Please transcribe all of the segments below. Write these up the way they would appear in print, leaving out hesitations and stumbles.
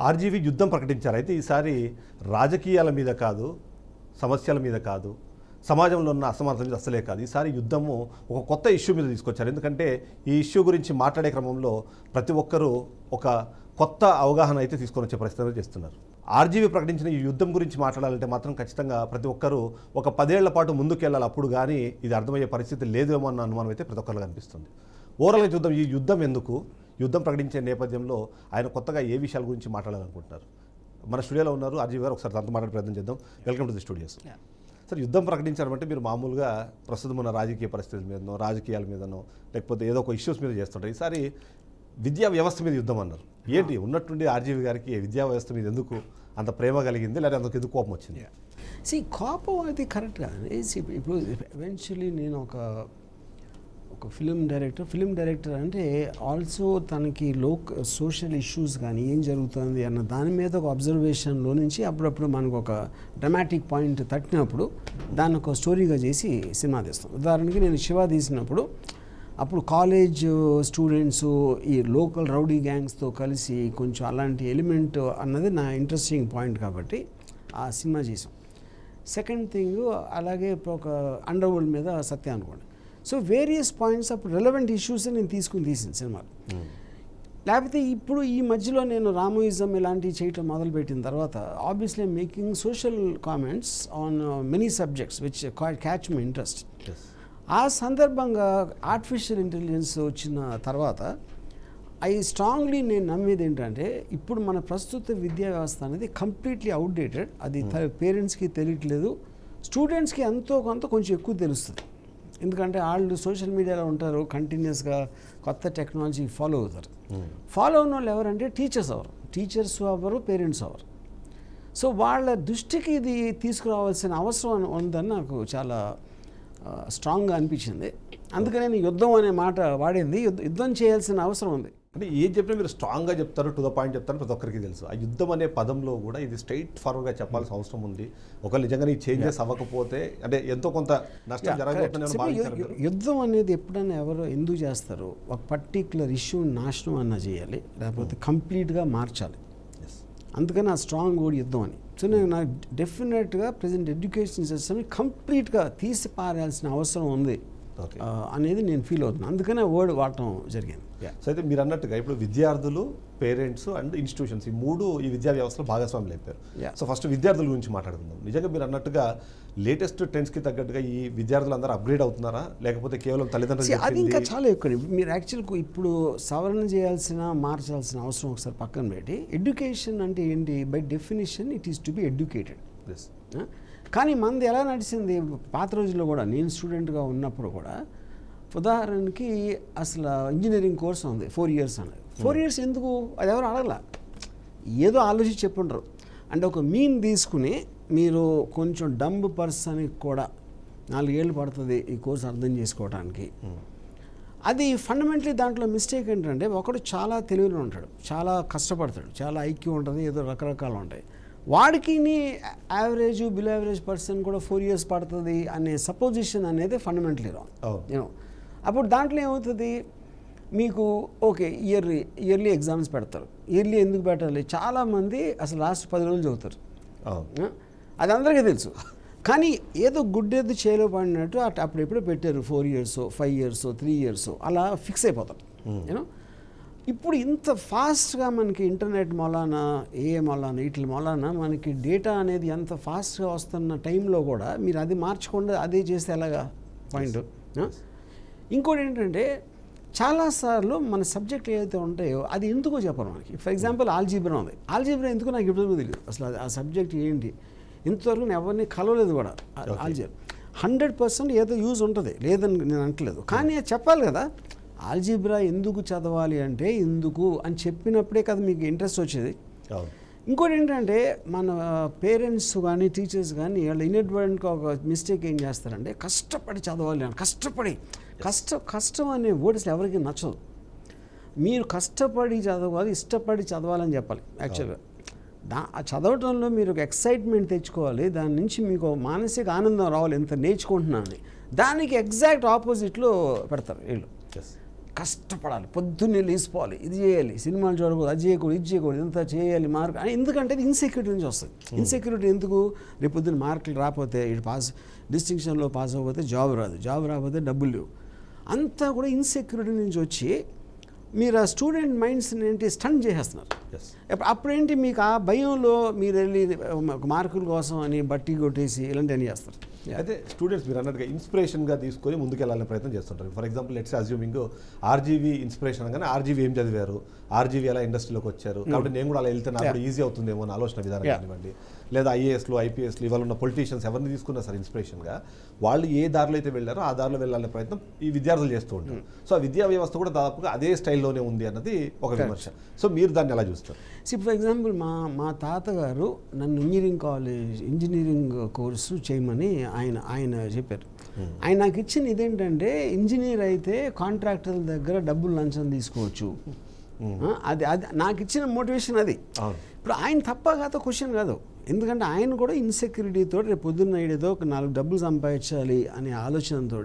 RGV యుద్ధం ప్రకటించారు. అయితే ఈసారి రాజకీయాల మీద కాదు, సమస్యల మీద కాదు, సమాజంలో ఉన్న అసమానతల మీద అసలే కాదు. ఈసారి యుద్ధము ఒక కొత్త ఇష్యూ మీద తీసుకొచ్చారు. ఎందుకంటే ఈ ఇష్యూ గురించి మాట్లాడే క్రమంలో ప్రతి ఒక్కరూ ఒక కొత్త అవగాహన అయితే తీసుకొని వచ్చే పరిస్థితులు చేస్తున్నారు. ఆర్జీవీ ప్రకటించిన ఈ యుద్ధం గురించి మాట్లాడాలంటే మాత్రం ఖచ్చితంగా ప్రతి ఒక్కరూ ఒక 10 ఏళ్ల పాటు ముందుకెళ్ళాలి. అప్పుడు కానీ ఇది అర్థమయ్యే పరిస్థితి లేదేమో అన్న అనుమానం అయితే ప్రతి ఒక్కరికి అనిపిస్తుంది. ఓవరాల్గా చూద్దాం, ఈ యుద్ధం ఎందుకు, యుద్ధం ప్రకటించే నేపథ్యంలో ఆయన కొత్తగా ఏ విషయాల గురించి మాట్లాడాలనుకుంటున్నారు. మన స్టూడియోలో ఉన్నారు ఆర్జీవీ గారు, ఒకసారి తనతో మాట్లాడే ప్రయత్నం చేద్దాం. Welcome to the studios. Sir, యుద్ధం ప్రకటించారంటే మీరు మామూలుగా ప్రస్తుతం ఉన్న రాజకీయ పరిస్థితుల మీదనో, రాజకీయాల మీదనో, లేకపోతే ఏదో ఒక ఇష్యూస్ మీద చేస్తుంటారు. ఈసారి విద్యా వ్యవస్థ మీద యుద్ధం అన్నారు. ఏంటి ఉన్నట్టుండి ఆర్జీవీ గారికి విద్యా వ్యవస్థ మీద ఎందుకు అంత ప్రేమ కలిగింది, లేదా అందుకు ఎందుకు కోపం వచ్చింది? కోపం అది కరెక్ట్ కాదు. ఇప్పుడు ఎవెన్చువలీ నేను ఒక ఫిలిం డైరెక్టర్ అంటే ఆల్సో తనకి సోషల్ ఇష్యూస్ కానీ ఏం జరుగుతుంది అన్న దాని మీద ఒక అబ్జర్వేషన్లో నుంచి అప్పుడప్పుడు మనకు ఒక డ్రమాటిక్ పాయింట్ తట్టినప్పుడు దాన్ని ఒక స్టోరీగా చేసి సినిమా తీస్తాం. ఉదాహరణకి నేను శివ తీసినప్పుడు అప్పుడు కాలేజ్ స్టూడెంట్స్ ఈ లోకల్ రౌడీ గ్యాంగ్స్తో కలిసి కొంచెం అలాంటి ఎలిమెంట్ అన్నది నా ఇంట్రెస్టింగ్ పాయింట్ కాబట్టి ఆ సినిమా చేసాం. సెకండ్ థింగ్ అలాగే ఒక అండర్ వరల్డ్ మీద సత్య అనుకోండి. సో వేరియస్ పాయింట్స్ అప్పుడు రెలవెంట్ ఇష్యూస్ నేను తీసిన సినిమాలు. లేకపోతే ఇప్పుడు ఈ మధ్యలో నేను రామోయిజం ఇలాంటివి చేయటం మొదలుపెట్టిన తర్వాత obviously making social comments on many subjects which catch my interest. ఆ సందర్భంగా ఆర్టిఫిషియల్ ఇంటెలిజెన్స్ వచ్చిన తర్వాత స్ట్రాంగ్లీ నేను నమ్మేది ఏంటంటే ఇప్పుడు మన ప్రస్తుత విద్యా వ్యవస్థ అనేది కంప్లీట్లీ అవుట్డేటెడ్. అది పేరెంట్స్కి తెలియట్లేదు, స్టూడెంట్స్కి ఎంతో కొంత కొంచెం ఎక్కువ తెలుస్తుంది. ఎందుకంటే వాళ్ళు సోషల్ మీడియాలో ఉంటారు, కంటిన్యూస్గా కొత్త టెక్నాలజీ ఫాలో అవుతారు. ఫాలో అయిన వాళ్ళు ఎవరంటే టీచర్స్ అవ్వరు, పేరెంట్స్ అవ్వరు. సో వాళ్ళ దృష్టికి ఇది తీసుకురావాల్సిన అవసరం ఉందని నాకు చాలా స్ట్రాంగ్గా అనిపించింది. అందుకనే నేను యుద్ధం అనే మాట వాడింది. యుద్ధం చేయాల్సిన అవసరం ఉంది. అంటే ఏం చెప్పినా మీరు స్ట్రాంగ్గా చెప్తారు, టు ద పాయింట్ చెప్తారు, ప్రతి ఒక్కరికి తెలుసు. ఆ యుద్ధం అనే పదంలో కూడా ఇది స్ట్రైట్ ఫార్వర్డ్గా చెప్పాల్సిన అవసరం ఉంది. ఒకవేళ నిజంగా ఈ చేంజెస్ అవ్వకపోతే అంటే ఎంతో కొంత నష్టం జరగబోతుందని. యుద్ధం అనేది ఎప్పుడైనా ఎవరు ఎందుకు చేస్తారు? ఒక పర్టిక్యులర్ ఇష్యూ నాశనం అన్నా చేయాలి, లేకపోతే కంప్లీట్గా మార్చాలి. అందుకని ఆ స్ట్రాంగ్ వర్డ్ యుద్ధం అని. సో నేను నాకు డెఫినెట్గా ప్రజెంట్ ఎడ్యుకేషన్ సిస్టమ్ని కంప్లీట్గా తీసి పారాల్సిన అవసరం ఉంది అనేది నేను ఫీల్ అవుతున్నాను. అందుకనే వర్డ్ వాడటం జరిగింది. సో అయితే మీరు అన్నట్టుగా ఇప్పుడు విద్యార్థులు, పేరెంట్స్ అండ్ ఇన్స్టిట్యూషన్స్ ఈ మూడు ఈ విద్యా వ్యవస్థలో భాగస్వాములు అయిపోయారు. సో ఫస్ట్ విద్యార్థుల గురించి మాట్లాడుకుందాం. నిజంగా మీరు అన్నట్టుగా లేటెస్ట్ ట్రెండ్స్కి తగ్గట్టుగా ఈ విద్యార్థులు అందరూ అప్గ్రేడ్ అవుతున్నారా, లేకపోతే కేవలం తల్లిదండ్రులు? అది ఇంకా చాలా ఎక్కువ. మీరు యాక్చువల్గా ఇప్పుడు సవరణ చేయాల్సిన, మార్చాల్సిన అవసరం ఒకసారి పక్కన పెట్టి, ఎడ్యుకేషన్ అంటే ఏంటి? By definition it is to be educated. కానీ మనది ఎలా నడిచింది పాత రోజుల్లో కూడా, నేను స్టూడెంట్గా ఉన్నప్పుడు కూడా, ఉదాహరణకి అసలు ఇంజనీరింగ్ కోర్స్ ఉంది 4 years అనేది. 4 years ఎందుకు? అది ఎవరు అడగల, ఏదో ఆలోచించి చెప్పుంటారు. అంటే ఒక మీన్ తీసుకుని మీరు కొంచెం డంబ్ పర్సన్కి కూడా 4 ఏళ్ళు పడుతుంది ఈ కోర్స్ అర్థం చేసుకోవడానికి. అది ఫండమెంటలీ దాంట్లో మిస్టేక్ ఏంటంటే, ఒకడు చాలా తెలివిలో ఉంటాడు, చాలా కష్టపడతాడు, చాలా ఐక్యూ ఉంటుంది, ఏదో రకరకాలు ఉంటాయి. వాడికి యావరేజ్ బిలో యావరేజ్ పర్సన్ కూడా 4 years పడుతుంది అనే సపోజిషన్ అనేది ఫండమెంటలీ రాంగ్. అప్పుడు దాంట్లో ఏమవుతుంది, మీకు ఓకే ఇయర్లీ ఎగ్జామ్స్ పెడతారు. ఇయర్లీ ఎందుకు పెట్టాలి? చాలామంది అసలు లాస్ట్ 10 రోజులు చదువుతారు, అది అందరికీ తెలుసు. కానీ ఏదో గుడ్డేది చేయలో పడినట్టు అప్పుడు ఎప్పుడో పెట్టారు 4 years, 5 years, 3 years అలా ఫిక్స్ అయిపోతారు. యూనో ఇప్పుడు ఇంత ఫాస్ట్గా మనకి ఇంటర్నెట్ మూలాన, ఏఏ మూలాన, వీటి మూలాన మనకి డేటా అనేది ఎంత ఫాస్ట్గా వస్తున్న టైంలో కూడా మీరు అది మార్చకుండా అదే చేస్తే ఎలాగా పాయింట్. ఇంకోటి ఏంటంటే, చాలాసార్లు మన సబ్జెక్ట్ ఏదైతే ఉంటాయో అది ఎందుకో చెప్పరు మనకి. ఫర్ ఎగ్జాంపుల్ ఆల్జీబ్రా ఉంది. ఆల్జీబ్రా ఎందుకు నాకు ఇప్పుడు తెలియదు అసలు. ఆ సబ్జెక్ట్ ఏంటి ఇంతవరకు నేను ఎవరిని కలవలేదు కూడా. ఆల్జీబ్రా 100% ఏదో యూజ్ ఉంటుంది, లేదని నేను అంటలేదు, కానీ చెప్పాలి కదా. ఆల్జీబ్రా ఎందుకు చదవాలి అంటే ఎందుకు అని చెప్పినప్పుడే కదా మీకు ఇంట్రెస్ట్ వచ్చేది. ఇంకోటి ఏంటంటే, మన పేరెంట్స్ కానీ టీచర్స్ కానీ వాళ్ళు ఇన్అడ్వర్టెంట్గా ఒక మిస్టేక్ ఏం చేస్తారంటే, కష్టపడి చదవాలి అని. కష్టం అనే వర్డ్స్ ఎవరికి నచ్చదు. మీరు కష్టపడి చదవాలి, ఇష్టపడి చదవాలని చెప్పాలి. యాక్చువల్గా ఆ చదవటంలో మీరు ఒక ఎక్సైట్మెంట్ తెచ్చుకోవాలి, దాని నుంచి మీకు మానసిక ఆనందం రావాలి, ఎంత నేర్చుకుంటున్నాను అని. దానికి ఎగ్జాక్ట్ ఆపోజిట్లో పెడతారు వీళ్ళు. కష్టపడాలి, పొద్దున్నే లేచిపోవాలి, ఇది చేయాలి, సినిమాలు చూడకూడదు, అది చేయకూడదు, ఇది చేయకూడదు, ఇంత చేయాలి మార్క్ అని. ఎందుకంటే ఇది ఇన్సెక్యూరిటీ నుంచి వస్తుంది. ఇన్సెక్యూరిటీ ఎందుకు? రేపు పొద్దున్న మార్కులు రాకపోతే, ఇటు డిస్టింక్షన్లో పాస్ అవ్వకపోతే జాబ్ రాదు, జాబ్ రాకపోతే డబ్బులు లేవు, అంతా కూడా ఇన్సెక్యూరిటీ నుంచి వచ్చి మీరు ఆ స్టూడెంట్ మైండ్స్ని ఏంటి స్టన్ చేసేస్తున్నారు. అప్పుడేంటి మీకు ఆ భయంలో మీరు వెళ్ళి మార్కుల కోసం అని బట్టి కొట్టేసి ఇలాంటివన్నీ చేస్తారు. అయితే స్టూడెంట్స్ మీరు అన్నట్టుగా ఇన్స్పిరేషన్గా తీసుకొని ముందుకెళ్ళాలని ప్రయత్నం చేస్తుంటారు. For example let's assuming RGV inspiration అనగానే ఆర్జీవీ ఏం చదివారు, ఆర్జీవీ ఎలా ఇండస్ట్రీలోకి వచ్చారు, కాబట్టి నేను కూడా అలా వెళ్తే నాకు ఈజీ అవుతుందేమో అని ఆలోచన విధానం కానివ్వండి, లేదా ఐఏఎస్లు ఐపీఎస్లు ఇవాళ ఉన్న పొలిటీషియన్స్ ఎవరిని తీసుకున్నా సార్ ఇన్స్పిరేషన్గా వాళ్ళు ఏ దారిలో అయితే వెళ్ళారో ఆ దారిలో వెళ్ళాలనే ప్రయత్నం ఈ విద్యార్థులు చేస్తూ ఉంటారు. సో ఆ విద్యా వ్యవస్థ కూడా దాదాపుగా అదే స్టైల్లోనే ఉంది అన్నది ఒక విమర్శ. సో మీరు దాన్ని ఎలా చూస్తారు? ఫర్ ఎగ్జాంపుల్ మా తాతగారు నన్ను ఇంజనీరింగ్ కోర్సు చేయమని ఆయన చెప్పారు. ఆయన నాకు ఇచ్చిన ఇదేంటంటే ఇంజనీర్ అయితే కాంట్రాక్టర్ల దగ్గర డబ్బులు లంచం తీసుకోవచ్చు, అది నాకు ఇచ్చిన మోటివేషన్ అది. ఇప్పుడు ఆయన తప్ప కాదు క్వశ్చన్ కాదు, ఎందుకంటే ఆయన కూడా ఇన్సెక్యూరిటీతో రేపు పొద్దున్న ఏదో ఒక 4 డబ్బులు సంపాదించాలి అనే ఆలోచనతో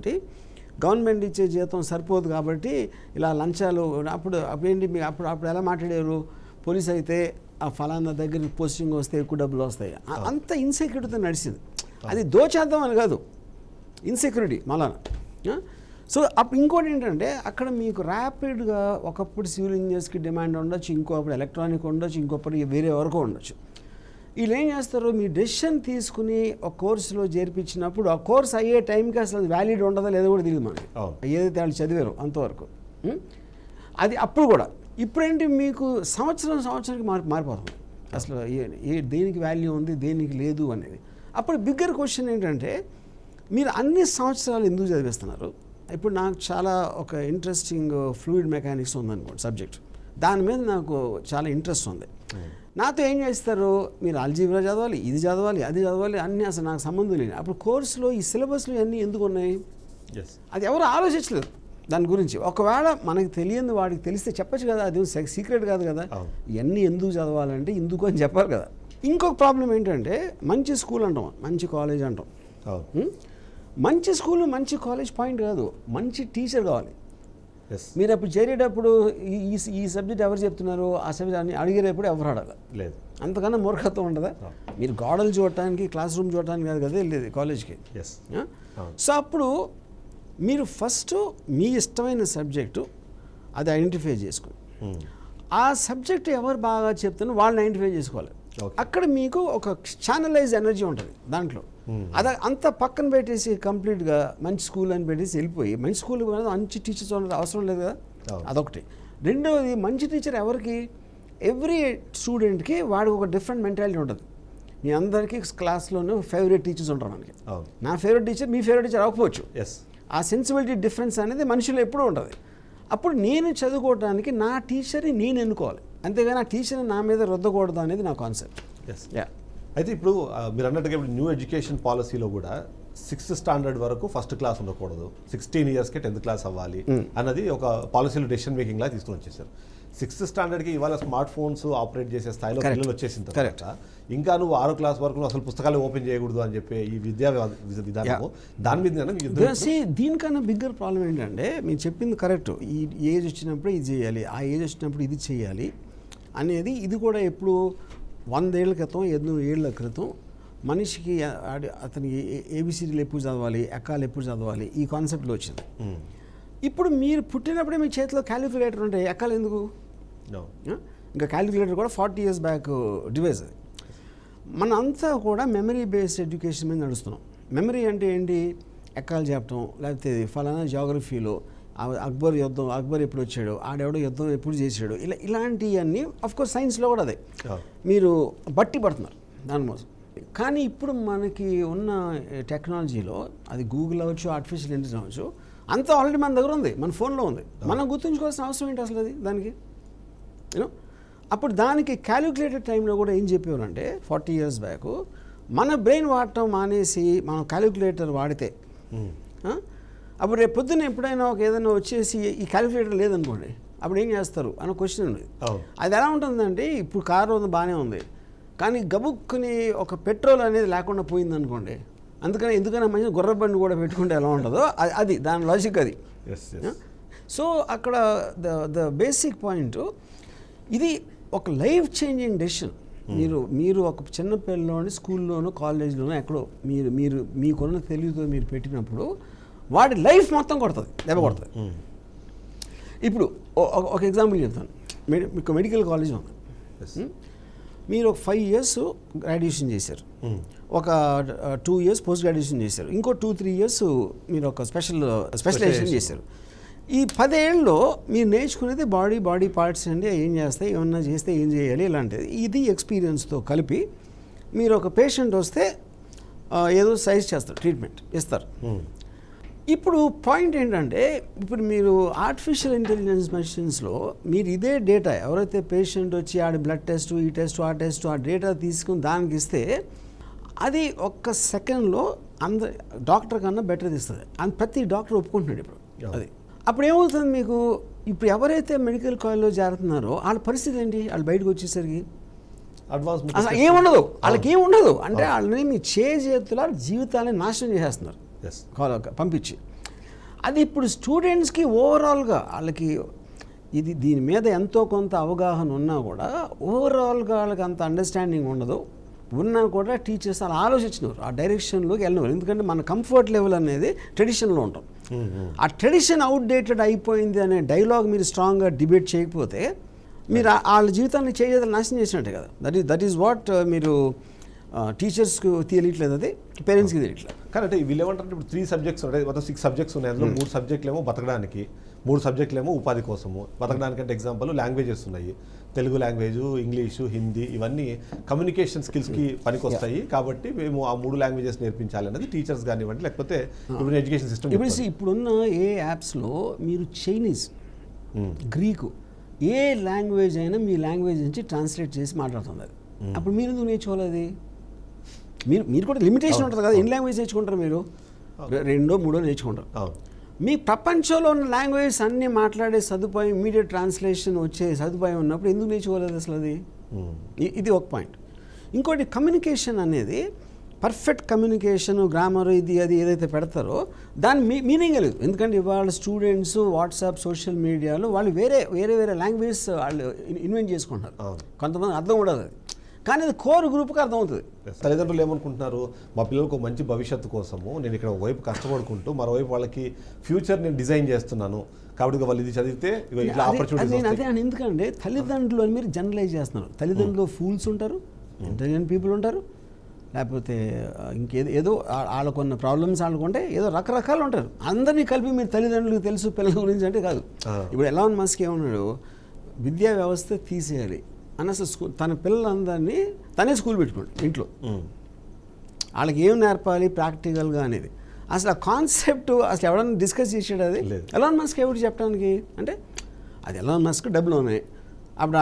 గవర్నమెంట్ ఇచ్చే జీతం సరిపోదు కాబట్టి ఇలా లంచాలు. అప్పుడేంటి మీకు అప్పుడు ఎలా మాట్లాడారు, పోలీస్ అయితే ఆ ఫలానా దగ్గర పోస్టింగ్ వస్తే ఎక్కువ డబ్బులు వస్తాయి, అంత ఇన్సెక్యూరిటీతో నడిచింది. అది దోచేద్దాం అని కాదు, ఇన్సెక్యూరిటీ మళ్ళా. సో అప్పుడు ఇంకోటి ఏంటంటే అక్కడ మీకు ర్యాపిడ్గా ఒకప్పుడు సివిల్ ఇంజనీర్స్కి డిమాండ్ ఉండొచ్చు, ఇంకోప్పుడు ఎలక్ట్రానిక్ ఉండొచ్చు, ఇంకొకటి వేరే వరకు ఉండొచ్చు. వీళ్ళు ఏం చేస్తారు, మీ డెసిషన్ తీసుకుని ఒక కోర్సులో చేర్పించినప్పుడు ఆ కోర్స్ అయ్యే టైంకి అసలు వ్యాలిడ్ ఉండదో లేదో కూడా తెలియదు మనకి, ఏదైతే వాళ్ళు చదివారో అంతవరకు. అది అప్పుడు కూడా. ఇప్పుడేంటి మీకు సంవత్సరానికి మారిపోతుంది అసలు దేనికి వాల్యూ ఉంది దేనికి లేదు అనేది. అప్పుడు బిగ్గర్ క్వశ్చన్ ఏంటంటే మీరు అన్ని సంవత్సరాలు ఎందుకు చదివిస్తున్నారు? ఇప్పుడు నాకు చాలా ఒక ఇంట్రెస్టింగ్ ఫ్లూయిడ్ మెకానిక్స్ ఉందనుకోండి సబ్జెక్ట్, దాని మీద నాకు చాలా ఇంట్రెస్ట్ ఉంది. నాతో ఏం చేస్తారు, మీరు ఆల్జీబ్రా చదవాలి, ఇది చదవాలి, అది చదవాలి, అన్నీ అసలు నాకు సంబంధం లేదు. అప్పుడు కోర్సులో ఈ సిలబస్లు ఇవన్నీ ఎందుకు ఉన్నాయి? అది ఎవరు ఆలోచించలేదు దాని గురించి. ఒకవేళ మనకి తెలియని వాడికి తెలిస్తే చెప్పచ్చు కదా, అది సీక్రెట్ కాదు కదా. ఇవన్నీ ఎందుకు చదవాలంటే ఎందుకు అని చెప్పాలి కదా. ఇంకొక ప్రాబ్లం ఏంటంటే మంచి స్కూల్ అంటాం, మంచి కాలేజ్ అంటాం. మంచి స్కూల్ మంచి కాలేజ్ పాయింట్ కాదు, మంచి టీచర్ కావాలి. మీరు అప్పుడు చేరేటప్పుడు ఈ సబ్జెక్ట్ ఎవరు చెప్తున్నారు, ఆ సబ్జెక్ట్ అని అడిగేటప్పుడు ఎవరు అడగాలి లేదు, అంతకన్నా మూర్ఖత్వం ఉండదా? మీరు గోడలు చూడటానికి క్లాస్ రూమ్ చూడటానికి కాదు కదా వెళ్ళేది కాలేజ్కి. సో అప్పుడు మీరు ఫస్ట్ మీ ఇష్టమైన సబ్జెక్టు అది ఐడెంటిఫై చేసుకుని ఆ సబ్జెక్ట్ ఎవరు బాగా చెప్తున్నా వాళ్ళని ఐడెంటిఫై చేసుకోవాలి. అక్కడ మీకు ఒక ఛానలైజ్ ఎనర్జీ ఉంటుంది దాంట్లో. అది అంతా పక్కన పెట్టేసి కంప్లీట్గా మంచి స్కూల్ అని పెట్టేసి వెళ్ళిపోయి మంచి స్కూల్ మంచి టీచర్స్ అవసరం లేదు కదా, అదొకటి. రెండవది మంచి టీచర్ ఎవరికి, ఎవ్రీ స్టూడెంట్కి వాడికి ఒక డిఫరెంట్ మెంటాలిటీ ఉంటుంది. మీ అందరికీ క్లాస్లోనే ఫేవరెట్ టీచర్స్ ఉంటారు మనకి. నా ఫేవరెట్ టీచర్ మీ ఫేవరెట్ టీచర్ అవ్వకపోవచ్చు. ఆ సెన్సిబిలిటీ డిఫరెన్స్ అనేది మనుషులు ఎప్పుడూ ఉంటుంది. అప్పుడు నేను చదువుకోవడానికి నా టీచర్ని నేను ఎన్నుకోవాలి, అంతేగాని ఆ టీచర్ని నా మీద రుద్దకూడదు అనేది నా కాన్సెప్ట్. అయితే ఇప్పుడు మీరు అన్నట్టుగా ఇప్పుడు న్యూ ఎడ్యుకేషన్ పాలసీలో కూడా 6th స్టాండర్డ్ వరకు ఫస్ట్ క్లాస్ ఉండకూడదు, 16 ఇయర్స్కే 10th క్లాస్ అవ్వాలి అన్నది ఒక పాలసీలో డెసిషన్ మేకింగ్ లా తీసుకుని వచ్చేసారు. 6th స్టాండర్డ్కి ఇవాళ స్మార్ట్ ఫోన్స్ ఆపరేట్ చేసే స్థాయిలో పిల్లలు వచ్చేసిన తర్వాత ఇంకా నువ్వు 6వ క్లాస్ వరకు అసలు పుస్తకాలు ఓపెన్ చేయకూడదు అని చెప్పి ఈ విద్యా విధానం దాని మీద దీనికన్నా బిగ్గర్ ప్రాబ్లం ఏంటంటే మీరు చెప్పింది కరెక్ట్. ఈ ఏజ్ వచ్చినప్పుడు ఇది చేయాలి, ఆ ఏజ్ వచ్చినప్పుడు ఇది చేయాలి అనేది. ఇది కూడా ఎప్పుడు 100 ఏళ్ల క్రితం 8 ఏళ్ల క్రితం మనిషికి అతనికి ఏబిసిడీలు ఎప్పుడు చదవాలి, ఎక్కాలు ఎప్పుడు చదవాలి, ఈ కాన్సెప్ట్లో వచ్చింది. ఇప్పుడు మీరు పుట్టినప్పుడే మీ చేతిలో క్యాలిక్యులేటర్ ఉంటాయి, ఎక్కాలు ఎందుకు? ఇంకా క్యాలిక్యులేటర్ కూడా 40 years బ్యాక్ డివైస్. అది మన అంతా కూడా మెమరీ బేస్డ్ ఎడ్యుకేషన్ మీద నడుస్తున్నాం. మెమరీ అంటే ఏంటి, ఎక్కాలు చెప్పడం, లేకపోతే ఫలానా జాగ్రఫీలో అక్బర్ యుద్ధం, అక్బర్ ఎప్పుడు వచ్చాడు, ఆడెవడో యుద్ధం ఎప్పుడు చేశాడు, ఇలాంటివన్నీ అఫ్కోర్స్ సైన్స్లో కూడా అదే మీరు బట్టి పడుతున్నారు దానికోసం. కానీ ఇప్పుడు మనకి ఉన్న టెక్నాలజీలో అది గూగుల్ అవ్వచ్చు, ఆర్టిఫిషియల్ ఇంటెలిజెన్స్ అవ్వచ్చు, అంతా ఆల్రెడీ మన దగ్గర ఉంది, మన ఫోన్లో ఉంది. మనం గుర్తుంచుకోవాల్సిన అవసరం ఏంటి అసలు అది దానికి యూనో. అప్పుడు దానికి క్యాలిక్యులేటెడ్ టైంలో కూడా ఏం చెప్పేవారంటే 40 years బ్యాక్ మన బ్రెయిన్ వాడటం మానేసి మనం క్యాలిక్యులేటర్ వాడితే అప్పుడు రేపు పొద్దున్న ఎప్పుడైనా ఏదైనా వచ్చేసి ఈ క్యాలిక్యులేటర్ లేదనుకోండి అప్పుడు ఏం చేస్తారు అన్న క్వశ్చన్ ఉంది. అది ఎలా ఉంటుందంటే ఇప్పుడు కారు బాగానే ఉంది కానీ గబుక్కుని ఒక పెట్రోల్ అనేది లేకుండా పోయింది అనుకోండి, అందుకని ఎందుకైనా మంచి గుర్రబండి కూడా పెట్టుకుంటే ఎలా ఉంటుందో అది దాని లాజిక్ అది. సో అక్కడ ద బేసిక్ పాయింట్ ఇది ఒక లైఫ్ చేంజింగ్ డెసిషన్. మీరు ఒక చిన్న పిల్లలోని స్కూల్లోనో కాలేజ్లోనో ఎక్కడో మీరు మీకున్న తెలివితో మీరు పెట్టినప్పుడు వాడి లైఫ్ మొత్తం కొడుతుంది, దెబ్బ కొడుతుంది. ఇప్పుడు ఒక ఎగ్జాంపుల్ చెప్తాను. మీకు మెడికల్ కాలేజ్ ఉంది, మీరు ఒక 5 years గ్రాడ్యుయేషన్ చేశారు, ఒక 2 years పోస్ట్ గ్రాడ్యుయేషన్ చేశారు, ఇంకో 2-3 years మీరు ఒక స్పెషలైజేషన్ చేశారు. ఈ 10 ఏళ్ళలో మీరు నేర్చుకునేది బాడీ పార్ట్స్ అండి, ఏం చేస్తాయి, ఏమన్నా చేస్తే ఏం చేయాలి ఇలాంటిది. ఇది ఎక్స్పీరియన్స్తో కలిపి మీరు ఒక పేషెంట్ వస్తే ఏదో సైజ్ చేస్తారు, ట్రీట్మెంట్ ఇస్తారు. ఇప్పుడు పాయింట్ ఏంటంటే, ఇప్పుడు మీరు ఆర్టిఫిషియల్ ఇంటెలిజెన్స్ మెషిన్స్లో మీరు ఇదే డేటా ఎవరైతే పేషెంట్ వచ్చి ఆడి బ్లడ్ టెస్ట్, ఈ టెస్ట్, ఆ టెస్ట్, ఆ డేటా తీసుకుని దానికి ఇస్తే అది ఒక్క సెకండ్లో డాక్టర్ కన్నా బెటర్ ఇస్తుంది అని ప్రతి డాక్టర్ ఒప్పుకుంటున్నాడు ఇప్పుడు. అది అప్పుడు ఏమవుతుంది మీకు, ఇప్పుడు ఎవరైతే మెడికల్ కాలేజ్లో చేరుతున్నారో వాళ్ళ పరిస్థితి ఏంటి, వాళ్ళు బయటకు వచ్చేసరికి అసలు ఏముండదు, వాళ్ళకి ఏముండదు. అంటే వాళ్ళని మీ చేతుల జీవితాన్ని నాశనం చేసేస్తున్నారు పంపించి. అది ఇప్పుడు స్టూడెంట్స్కి ఓవరాల్గా వాళ్ళకి దీని మీద ఎంతో కొంత అవగాహన ఉన్నా కూడా ఓవరాల్గా వాళ్ళకి అంత అండర్స్టాండింగ్ ఉండదు. ఉన్నా కూడా టీచర్స్ అలా ఆలోచించినారు, ఆ డైరెక్షన్లోకి వెళ్ళినారు. ఎందుకంటే మన కంఫర్ట్ లెవెల్ అనేది ట్రెడిషన్లో ఉంటాం. ఆ ట్రెడిషన్ అవుట్డేటెడ్ అయిపోయింది అనే డైలాగ్ మీరు స్ట్రాంగ్గా డిబేట్ చేయకపోతే మీరు వాళ్ళ జీవితాన్ని నాశనం చేసినట్టే కదా. దట్ ఈస్ వాట్ మీరు టీచర్స్కి తెలియట్లేదు, అది పేరెంట్స్కి తెలియట్లేదు. కానీ అంటే వీళ్ళు ఏమంటారు, ఇప్పుడు 3 subjects ఉంటాయి, మొత్తం 6 subjects ఉన్నాయి. అందులో 3 subjects ఏమో బతకడానికి, 3 subjects ఏమో ఉపాధి కోసము. బతకడానికి అంటే ఎగ్జాంపుల్ లాంగ్వేజెస్ ఉన్నాయి, తెలుగు లాంగ్వేజ్, ఇంగ్లీషు, హిందీ, ఇవన్నీ కమ్యూనికేషన్ స్కిల్స్కి పనికొస్తాయి. కాబట్టి మేము ఆ 3 languages నేర్పించాలి అనేది టీచర్స్ కానివ్వండి, లేకపోతే ఇప్పుడు ఎడ్యుకేషన్ సిస్టమ్. ఇప్పుడున్న ఏ యాప్స్లో మీరు చైనీస్, గ్రీకు, ఏ లాంగ్వేజ్ అయినా మీ లాంగ్వేజ్ నుంచి ట్రాన్స్లేట్ చేసి మాట్లాడుతుంది. అది అప్పుడు మీరు ఎందుకు నేర్చుకోవాలి? అది మీరు కూడా లిమిటేషన్ ఉంటుంది కదా. ఎన్ని లాంగ్వేజ్ నేర్చుకుంటారు మీరు? 2-3 నేర్చుకుంటారు. మీ ప్రపంచంలో ఉన్న లాంగ్వేజ్ అన్నీ మాట్లాడే సదుపాయం, ఇమీడియట్ ట్రాన్స్లేషన్ వచ్చే సదుపాయం ఉన్నప్పుడు ఎందుకు నేర్చుకోలేదు అసలు? అది ఇది ఒక పాయింట్. ఇంకోటి కమ్యూనికేషన్ అనేది పర్ఫెక్ట్ కమ్యూనికేషన్, గ్రామర్, ఇది అది ఏదైతే పెడతారో దాని మీనింగ్ లేదు. ఎందుకంటే ఇవాళ స్టూడెంట్స్ వాట్సాప్, సోషల్ మీడియాలో వాళ్ళు వేరే లాంగ్వేజ్ వాళ్ళు ఇన్వెంట్ చేసుకుంటారు. కొంతమంది అర్థం కూడా అది, కానీ అది కోర్ గ్రూప్కి అర్థమవుతుంది. తల్లిదండ్రులు ఏమనుకుంటున్నారు, మా పిల్లలకు మంచి భవిష్యత్తు కోసము నేను ఇక్కడ ఒకవైపు కష్టపడుకుంటూ మరోవైపు వాళ్ళకి ఫ్యూచర్ నేను డిజైన్ చేస్తున్నాను, కాబట్టి వాళ్ళు ఇది చదివితే ఇట్లా ఆపర్చునిటీస్. అదే అని ఎందుకంటే తల్లిదండ్రులు అని మీరు జనరలైజ్ చేస్తున్నారు. తల్లిదండ్రులు ఫూల్స్ ఉంటారు, ఇంటెలిజెంట్ పీపుల్ ఉంటారు, లేకపోతే ఏదో వాళ్ళకున్న ప్రాబ్లమ్స్ వాళ్ళకుంటే ఏదో రకరకాలు ఉంటారు. అందరినీ కలిపి మీరు తల్లిదండ్రులకు తెలుసు పిల్లల గురించి అంటే కాదు. ఇప్పుడు ఎలాన్ మస్క్ ఏమన్నాడు, విద్యా వ్యవస్థ తీసేయాలి అని అసలు తన పిల్లలందరినీ తనే స్కూల్ పెట్టుకోండి ఇంట్లో, వాళ్ళకి ఏం నేర్పాలి ప్రాక్టికల్గా అనేది అసలు ఆ కాన్సెప్ట్ అసలు ఎవడన్నా డిస్కస్ చేసాడు? అది ఎలాన్ మస్క్ ఎవరు చెప్పడానికి? అంటే అది ఎలాన్ మస్క్ డబ్బులు ఉన్నాయి, అప్పుడు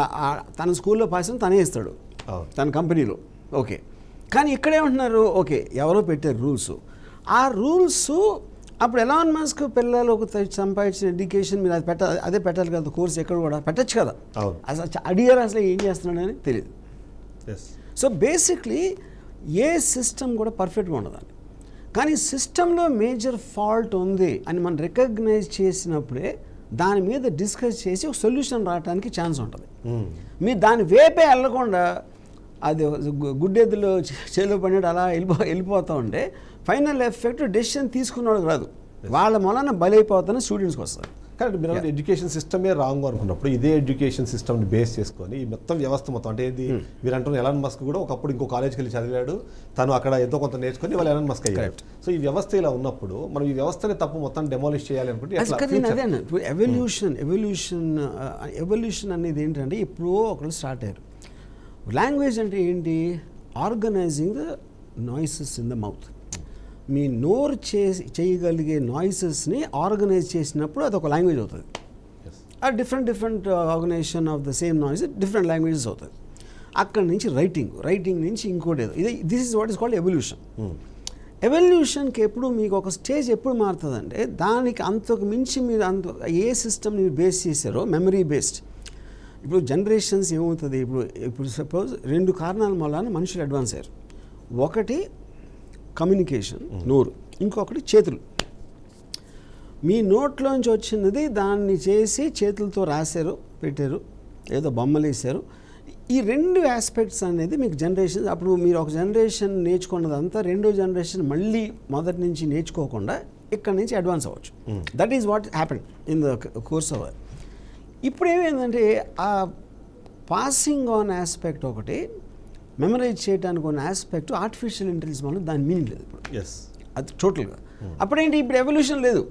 తన స్కూల్లో పాసం తనే ఇస్తాడు తన కంపెనీలో, ఓకే. కానీ ఇక్కడేమంటున్నారు, ఓకే ఎవరో పెట్టారు రూల్స్, ఆ రూల్స్ అప్పుడు ఎలాన్ మస్క్ పిల్లలకు సంపాదించిన ఎడ్యుకేషన్ మీరు అది అదే పెట్టాలి కదా, కోర్స్ ఎక్కడ కూడా పెట్టచ్చు కదా. అసలు అడిగారు అసలు ఏం చేస్తున్నాడని తెలియదు. సో బేసిక్లీ ఏ సిస్టమ్ కూడా పర్ఫెక్ట్గా ఉండదండి, కానీ సిస్టంలో మేజర్ ఫాల్ట్ ఉంది అని మనం రికగ్నైజ్ చేసినప్పుడే దాని మీద డిస్కస్ చేసి ఒక సొల్యూషన్ రావడానికి ఛాన్స్ ఉంటుంది. మీరు దాని వేపే వెళ్ళకుండా అది గుడ్డెద్దులో చేలో పడినట్టు అలా వెళ్ళిపోతూ ఉంటే ఫైనల్ ఎఫెక్ట్ డెసిషన్ తీసుకున్నాడు రాదు, వాళ్ళ మూలన బలైపోతున్న స్టూడెంట్స్కి వస్తారు. కానీ మీరు ఎడ్యుకేషన్ సిస్టమే రాంగ్ అనుకున్నప్పుడు ఇదే ఎడ్యుకేషన్ సిస్టమ్ని బేస్ చేసుకొని ఈ మొత్తం వ్యవస్థ మొత్తం అంటే ఇది మీరు అంటున్న ఎలాన్ మస్క్ కూడా ఒకప్పుడు ఇంకో కాలేజ్కి వెళ్ళి చదివాడు, తను అక్కడ ఎంతో కొంత నేర్చుకొని వాళ్ళు ఎలాన్ మస్క్ అయ్యారు. సో ఈ వ్యవస్థ ఇలా ఉన్నప్పుడు మనం ఈ వ్యవస్థని తప్పు మొత్తం డెమాలిష్ చేయాలి అనుకుంటే అదే అన్న ఎవల్యూషన్ అనేది ఏంటంటే ఇప్పుడు ఒకళ్ళు స్టార్ట్ అయ్యారు. లాంగ్వేజ్ అంటే ఏంటి? Organizing the noises in the mouth. మీ నోరు చేయగలిగే నాయిసెస్ని ఆర్గనైజ్ చేసినప్పుడు అది ఒక లాంగ్వేజ్ అవుతుంది. ఆ different organization of the same noise different languages అవుతుంది. అక్కడి నుంచి రైటింగ్ నుంచి ఇంకోటి ఏదో this is what is called evolution. ఎవల్యూషన్కి ఎప్పుడు మీకు ఒక స్టేజ్ ఎప్పుడు మారుతుందంటే దానికి అంతకు మించి మీరు ఏ సిస్టమ్ మీరు బేస్ చేశారో మెమరీ బేస్డ్. ఇప్పుడు జనరేషన్స్ ఏమవుతుంది, ఇప్పుడు సపోజ్ 2 కారణాల వలన మనుషులు అడ్వాన్స్ అయ్యారు. ఒకటి కమ్యూనికేషన్, నోరు, ఇంకొకటి చేతులు. మీ నోట్లోంచి వచ్చినది దాన్ని చేసి చేతులతో రాశారు, పెట్టారు, ఏదో బొమ్మలు వేసారు. ఈ 2 ఆస్పెక్ట్స్ అనేది మీకు జనరేషన్, అప్పుడు మీరు ఒక జనరేషన్ నేర్చుకున్నదంతా రెండో జనరేషన్ మళ్ళీ మొదటి నుంచి నేర్చుకోకుండా ఇక్కడ నుంచి అడ్వాన్స్ అవ్వచ్చు. That is what happen in the course of. ఇప్పుడు ఏమైందంటే ఆ పాసింగ్ ఆన్ ఆస్పెక్ట్ ఒకటి, మెమరైజ్ చేయడానికి ఉన్న ఆస్పెక్ట్ ఆర్టిఫిషియల్ ఇంటెలిజెన్స్ వల్ల దాని మీనింగ్ లేదు ఇప్పుడు. అది టోటల్గా. అప్పుడేంటి, ఇప్పుడు ఎవల్యూషన్ లేదు.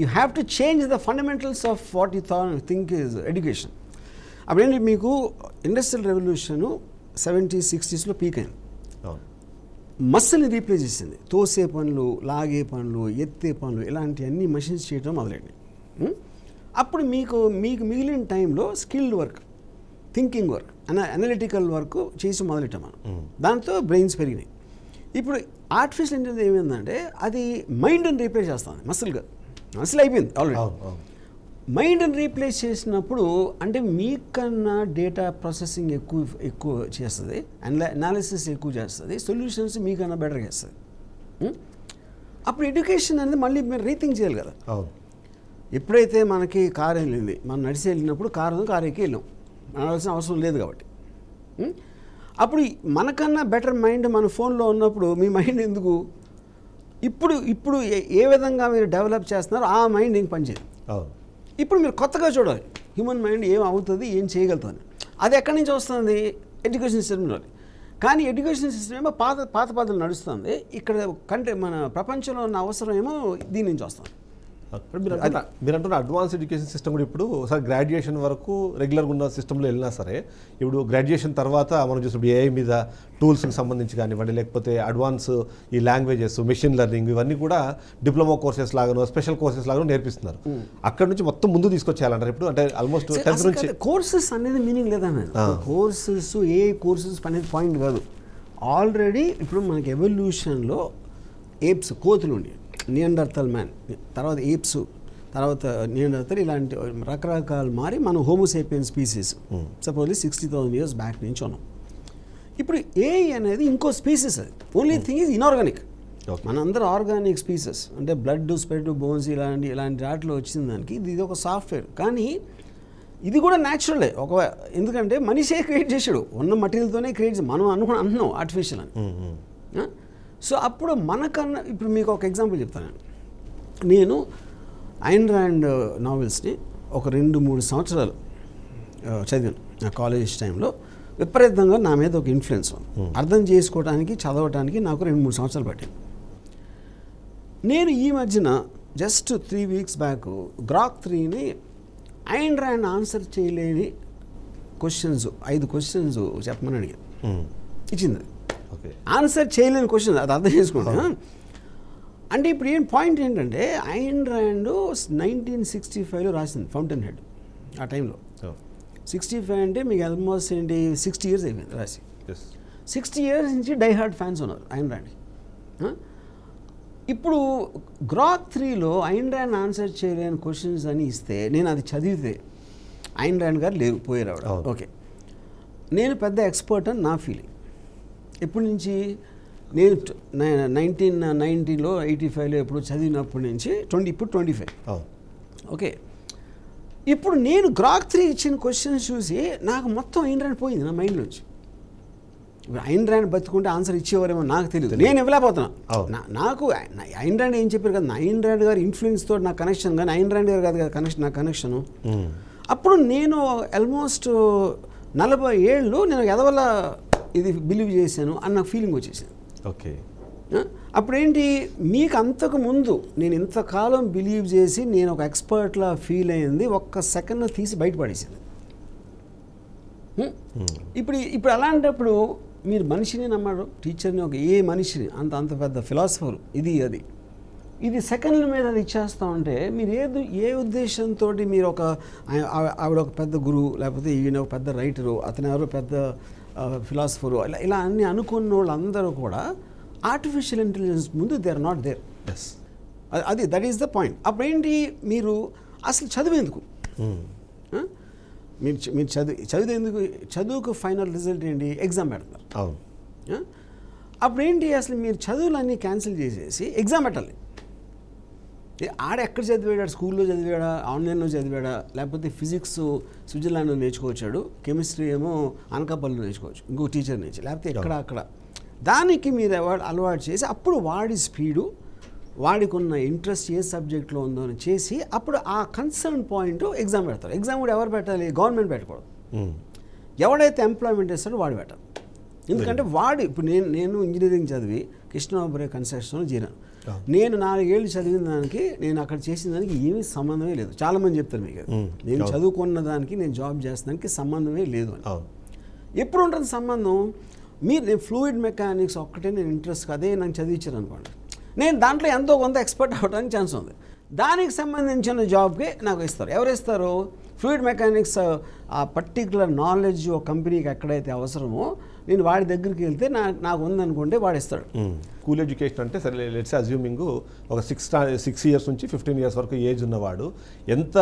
You have to change the fundamentals of what you think is education. అప్పుడేంటి, మీకు industrial revolution 70s, 60s peak అయింది. మస్సుల్ని రీప్లేస్ చేసింది. తోసే పనులు, లాగే పనులు, ఎత్తే పనులు, ఇలాంటివన్నీ మషిన్స్ చేయడం మొదలైంది. అప్పుడు మీకు మిగిలిన టైంలో skilled work, thinking work, analytical work చేసి మొదలెట్టాం మనం. దాంతో బ్రెయిన్స్ పెరిగినాయి. ఇప్పుడు ఆర్టిఫిషియల్ ఇంటెలిజెన్స్ ఏమైందంటే అది మైండ్ని రీప్లేస్ చేస్తుంది, మసిల్ అయిపోయింది ఆల్రెడీ. మైండ్ని రీప్లేస్ చేసినప్పుడు అంటే మీకన్నా డేటా ప్రాసెసింగ్ ఎక్కువ చేస్తుంది, అనాలిసిస్ ఎక్కువ చేస్తుంది, సొల్యూషన్స్ మీకన్నా బెటర్ చేస్తుంది. అప్పుడు ఎడ్యుకేషన్ అనేది మళ్ళీ మీరు రీథింక్ చేయాలి కదా. ఎప్పుడైతే మనకి కారు వెళ్ళింది, మనం నడిచి వెళ్ళినప్పుడు కారు ఎక్కి వెళ్ళాం, నడవాల్సిన అవసరం లేదు కాబట్టి. అప్పుడు మనకన్నా బెటర్ మైండ్ మన ఫోన్లో ఉన్నప్పుడు మీ మైండ్ ఎందుకు ఇప్పుడు ఏ విధంగా మీరు డెవలప్ చేస్తున్నారో ఆ మైండ్ ఇంక పనిచేయదు. ఇప్పుడు మీరు కొత్తగా చూడాలి హ్యూమన్ మైండ్ ఏం అవుతుంది, ఏం చేయగలుగుతుంది. అది ఎక్కడి నుంచి వస్తుంది, ఎడ్యుకేషన్ సిస్టంలో. కానీ ఎడ్యుకేషన్ సిస్టమ్ ఏమో పాత పద్ధతులు నడుస్తుంది. ఇక్కడ మన ప్రపంచంలో ఉన్న అవసరం ఏమో దీని నుంచి వస్తుంది. మీరు అంటున్న అడ్వాన్స్ ఎడ్యుకేషన్ సిస్టమ్ కూడా ఇప్పుడు ఒకసారి గ్రాడ్యుయేషన్ వరకు రెగ్యులర్గా ఉన్న సిస్టంలో వెళ్ళినా సరే, ఇప్పుడు గ్రాడ్యుయేషన్ తర్వాత మనం చూసినప్పుడు ఏఐ మీద టూల్స్కి సంబంధించి కానివ్వండి, లేకపోతే అడ్వాన్స్ ఈ లాంగ్వేజెస్, మెషిన్ లెర్నింగ్, ఇవన్నీ కూడా డిప్లొమా కోర్సెస్ లాగానో స్పెషల్ కోర్సెస్ లాగానో నేర్పిస్తున్నారు. అక్కడ నుంచి మొత్తం ముందు తీసుకొచ్చేయాలంటారు ఇప్పుడు. అంటే ఆల్మోస్ట్ 10th నుంచి కోర్సెస్ అనేది మీనింగ్ లేదన్నది. కోర్సెస్ ఏ కోర్సెస్ అనేది పాయింట్ కాదు. ఆల్రెడీ ఇప్పుడు మనకి ఎవల్యూషన్లో ఏప్స్, కోతులు ఉండి, నియాండర్తల్ మ్యాన్, తర్వాత ఏప్స్, తర్వాత నియాండర్తల్, ఇలాంటి రకరకాలు మారి మనం homo sapien species supposedly 60,000 years back నుంచి ఉన్నాం. ఇప్పుడు ఏఐ అనేది ఇంకో స్పీసీస్. అది ఓన్లీ థింగ్ ఈజ్ ఇన్ఆర్గానిక్. మనందరూ ఆర్గానిక్ స్పీసెస్ అంటే బ్లడ్, స్వెట్, బోన్స్ ఇలాంటి వాటిలో వచ్చిన దానికి ఇది ఒక సాఫ్ట్వేర్. కానీ ఇది కూడా న్యాచురలే ఎందుకంటే మనిషే క్రియేట్ చేసాడు, ఉన్న మటీరియల్తోనే క్రియేట్ చేసి మనం అంటున్నాం ఆర్టిఫిషియల్ అని. సో అప్పుడు మనకన్నా ఇప్పుడు మీకు ఒక ఎగ్జాంపుల్ చెప్తాను. నేను ఐన్ ర్యాండ్ నావెల్స్ని ఒక 2-3 సంవత్సరాలు చదివాను నా కాలేజ్ టైంలో. విపరీతంగా నా మీద ఒక ఇన్ఫ్లుయెన్స్ అర్థం చేసుకోవడానికి, చదవటానికి నాకు 2-3 సంవత్సరాలు పట్టింది. నేను ఈ మధ్యన జస్ట్ 3 weeks బ్యాక్ గ్రాక్ 3ని ఐన్ ర్యాండ్ ఆన్సర్ చేయలేని క్వశ్చన్స్ 5 questions చెప్పమని అడిగాను. ఇచ్చింది. ఆన్సర్ చేయలేని క్వశ్చన్, అది అర్థం చేసుకోండి. అంటే ఇప్పుడు పాయింట్ ఏంటంటే ఐన్ ర్యాండ్ 1965లో రాసింది ఫౌంటైన్ హెడ్. ఆ టైంలో 65 అంటే మీకు ఆల్మోస్ట్ 60 years అయిపోయింది రాసి. 60 years నుంచి డైహార్డ్ ఫ్యాన్స్ ఉన్నారు ఐన్ ర్యాండ్. ఇప్పుడు గ్రాక్ 3లో ఐన్ ర్యాండ్ ఆన్సర్ చేయలేని క్వశ్చన్స్ అని ఇస్తే నేను అది చదివితే ఐన్ ర్యాండ్ గారు లేరు, పోయారు ఆవిడ. ఓకే, నేను పెద్ద ఎక్స్పర్ట్ అని నా ఫీలింగ్. ఎప్పటి నుంచి నేను 1990లో 85లో ఎప్పుడు చదివినప్పటి నుంచి ఇప్పుడు 25. ఓకే, ఇప్పుడు నేను గ్రాక్ 3 ఇచ్చిన క్వశ్చన్స్ చూసి నాకు మొత్తం ఐన్ ర్యాండ్ పోయింది నా మైండ్ నుంచి. ఐన్ ర్యాండ్ బతుకుంటే ఆన్సర్ ఇచ్చేవారేమో నాకు తెలియదు, నేను ఇవ్వలేకపోతున్నా. నాకు ఐన్ ర్యాండ్ ఏం చెప్పారు కదా, ఐన్ ర్యాండ్ గారి ఇన్ఫ్లుయెన్స్ తోటి నాకు కనెక్షన్, కానీ ఐన్ ర్యాండ్ గారు కాదు కదా నా కనెక్షను. అప్పుడు నేను ఆల్మోస్ట్ 40 ఏళ్ళు నేను ఎదవల్ల ఇది బిలీవ్ చేశాను అన్న ఫీలింగ్ వచ్చేసింది. ఓకే, అప్పుడేంటి, మీకు అంతకు ముందు నేను ఇంతకాలం బిలీవ్ చేసి నేను ఒక ఎక్స్పర్ట్లా ఫీల్ అయింది ఒక్క సెకండ్లో తీసి బయటపడేసింది. ఇప్పుడు అలాంటప్పుడు మీరు మనిషిని నమ్మరు, టీచర్ని, ఏ మనిషిని, అంత పెద్ద ఫిలాసఫర్ ఇది సెకండ్ల మీద అది ఇచ్చేస్తూ ఉంటే మీరు ఏ ఉద్దేశంతో మీరు ఆవిడ ఒక పెద్ద గురువు, లేకపోతే ఈయన ఒక పెద్ద రైటరు, అతను ఎవరో పెద్ద ఫిలాసఫరు, ఇలా అన్ని అనుకున్న వాళ్ళందరూ కూడా ఆర్టిఫిషియల్ ఇంటెలిజెన్స్ ముందు they are not there. That is the point. అప్పుడేంటి, మీరు అసలు చదివేందుకు మీరు చదివేందుకు, చదువుకు ఫైనల్ రిజల్ట్ ఏంటి, ఎగ్జామ్ పెడతారు. అప్పుడేంటి, అసలు మీరు చదువులన్నీ క్యాన్సిల్ చేసేసి ఎగ్జామ్ పెట్టాలి. ఆడ ఎక్కడ చదివాడు, స్కూల్లో చదివాడా, ఆన్లైన్లో చదివాడా, లేకపోతే ఫిజిక్స్ స్విట్జర్లాండ్లో నేర్చుకోవచ్చాడు, కెమిస్ట్రీ ఏమో అనకాపల్లిలో నేర్చుకోవచ్చు ఇంకో టీచర్ నుంచి, లేకపోతే ఎక్కడ అక్కడ. దానికి మీరు అలవాటు చేసి అప్పుడు వాడి స్పీడు, వాడికి ఉన్న ఇంట్రెస్ట్ ఏ సబ్జెక్ట్లో ఉందో అని చేసి అప్పుడు ఆ కన్సర్న్ పాయింట్ ఎగ్జామ్ పెడతారు. ఎగ్జామ్ కూడా ఎవరు పెట్టాలి? గవర్నమెంట్ పెట్టకూడదు. ఎవడైతే ఎంప్లాయ్మెంట్ ఇస్తాడో వాడు పెట్టాలి. ఎందుకంటే వాడు ఇప్పుడు నేను ఇంజనీరింగ్ చదివి కృష్ణాపురం కన్స్ట్రక్షన్లో చేరాను. నేను 4 ఏళ్ళు చదివిన దానికి నేను అక్కడ చేసిన దానికి ఏమీ సంబంధమే లేదు. చాలామంది చెప్తారు మీకు నేను చదువుకున్న దానికి నేను జాబ్ చేస్తానికి సంబంధమే లేదు అని. ఎప్పుడు ఉంటుంది సంబంధం? నేను ఫ్లూయిడ్ మెకానిక్స్ ఒక్కటే నేను ఇంట్రెస్ట్ అదే నాకు చదివించారు అనుకోండి, నేను దాంట్లో ఎంతో కొంత ఎక్స్పర్ట్ అవ్వడానికి ఛాన్స్ ఉంది. దానికి సంబంధించిన జాబ్కి నాకు ఇస్తారు. ఎవరు ఇస్తారు? ఫ్లూయిడ్ మెకానిక్స్ ఆ పర్టికులర్ నాలెడ్జ్ ఒక కంపెనీకి ఎక్కడైతే అవసరమో నేను వాడి దగ్గరికి వెళ్తే నాకు ఉందనుకుంటే వాడు ఇస్తాడు. స్కూల్ ఎడ్యుకేషన్ అంటే సరే లెట్స్ అజ్యూమింగ్ ఒక 6 ఇయర్స్ నుంచి 15 ఇయర్స్ వరకు ఏజ్ ఉన్నవాడు ఎంత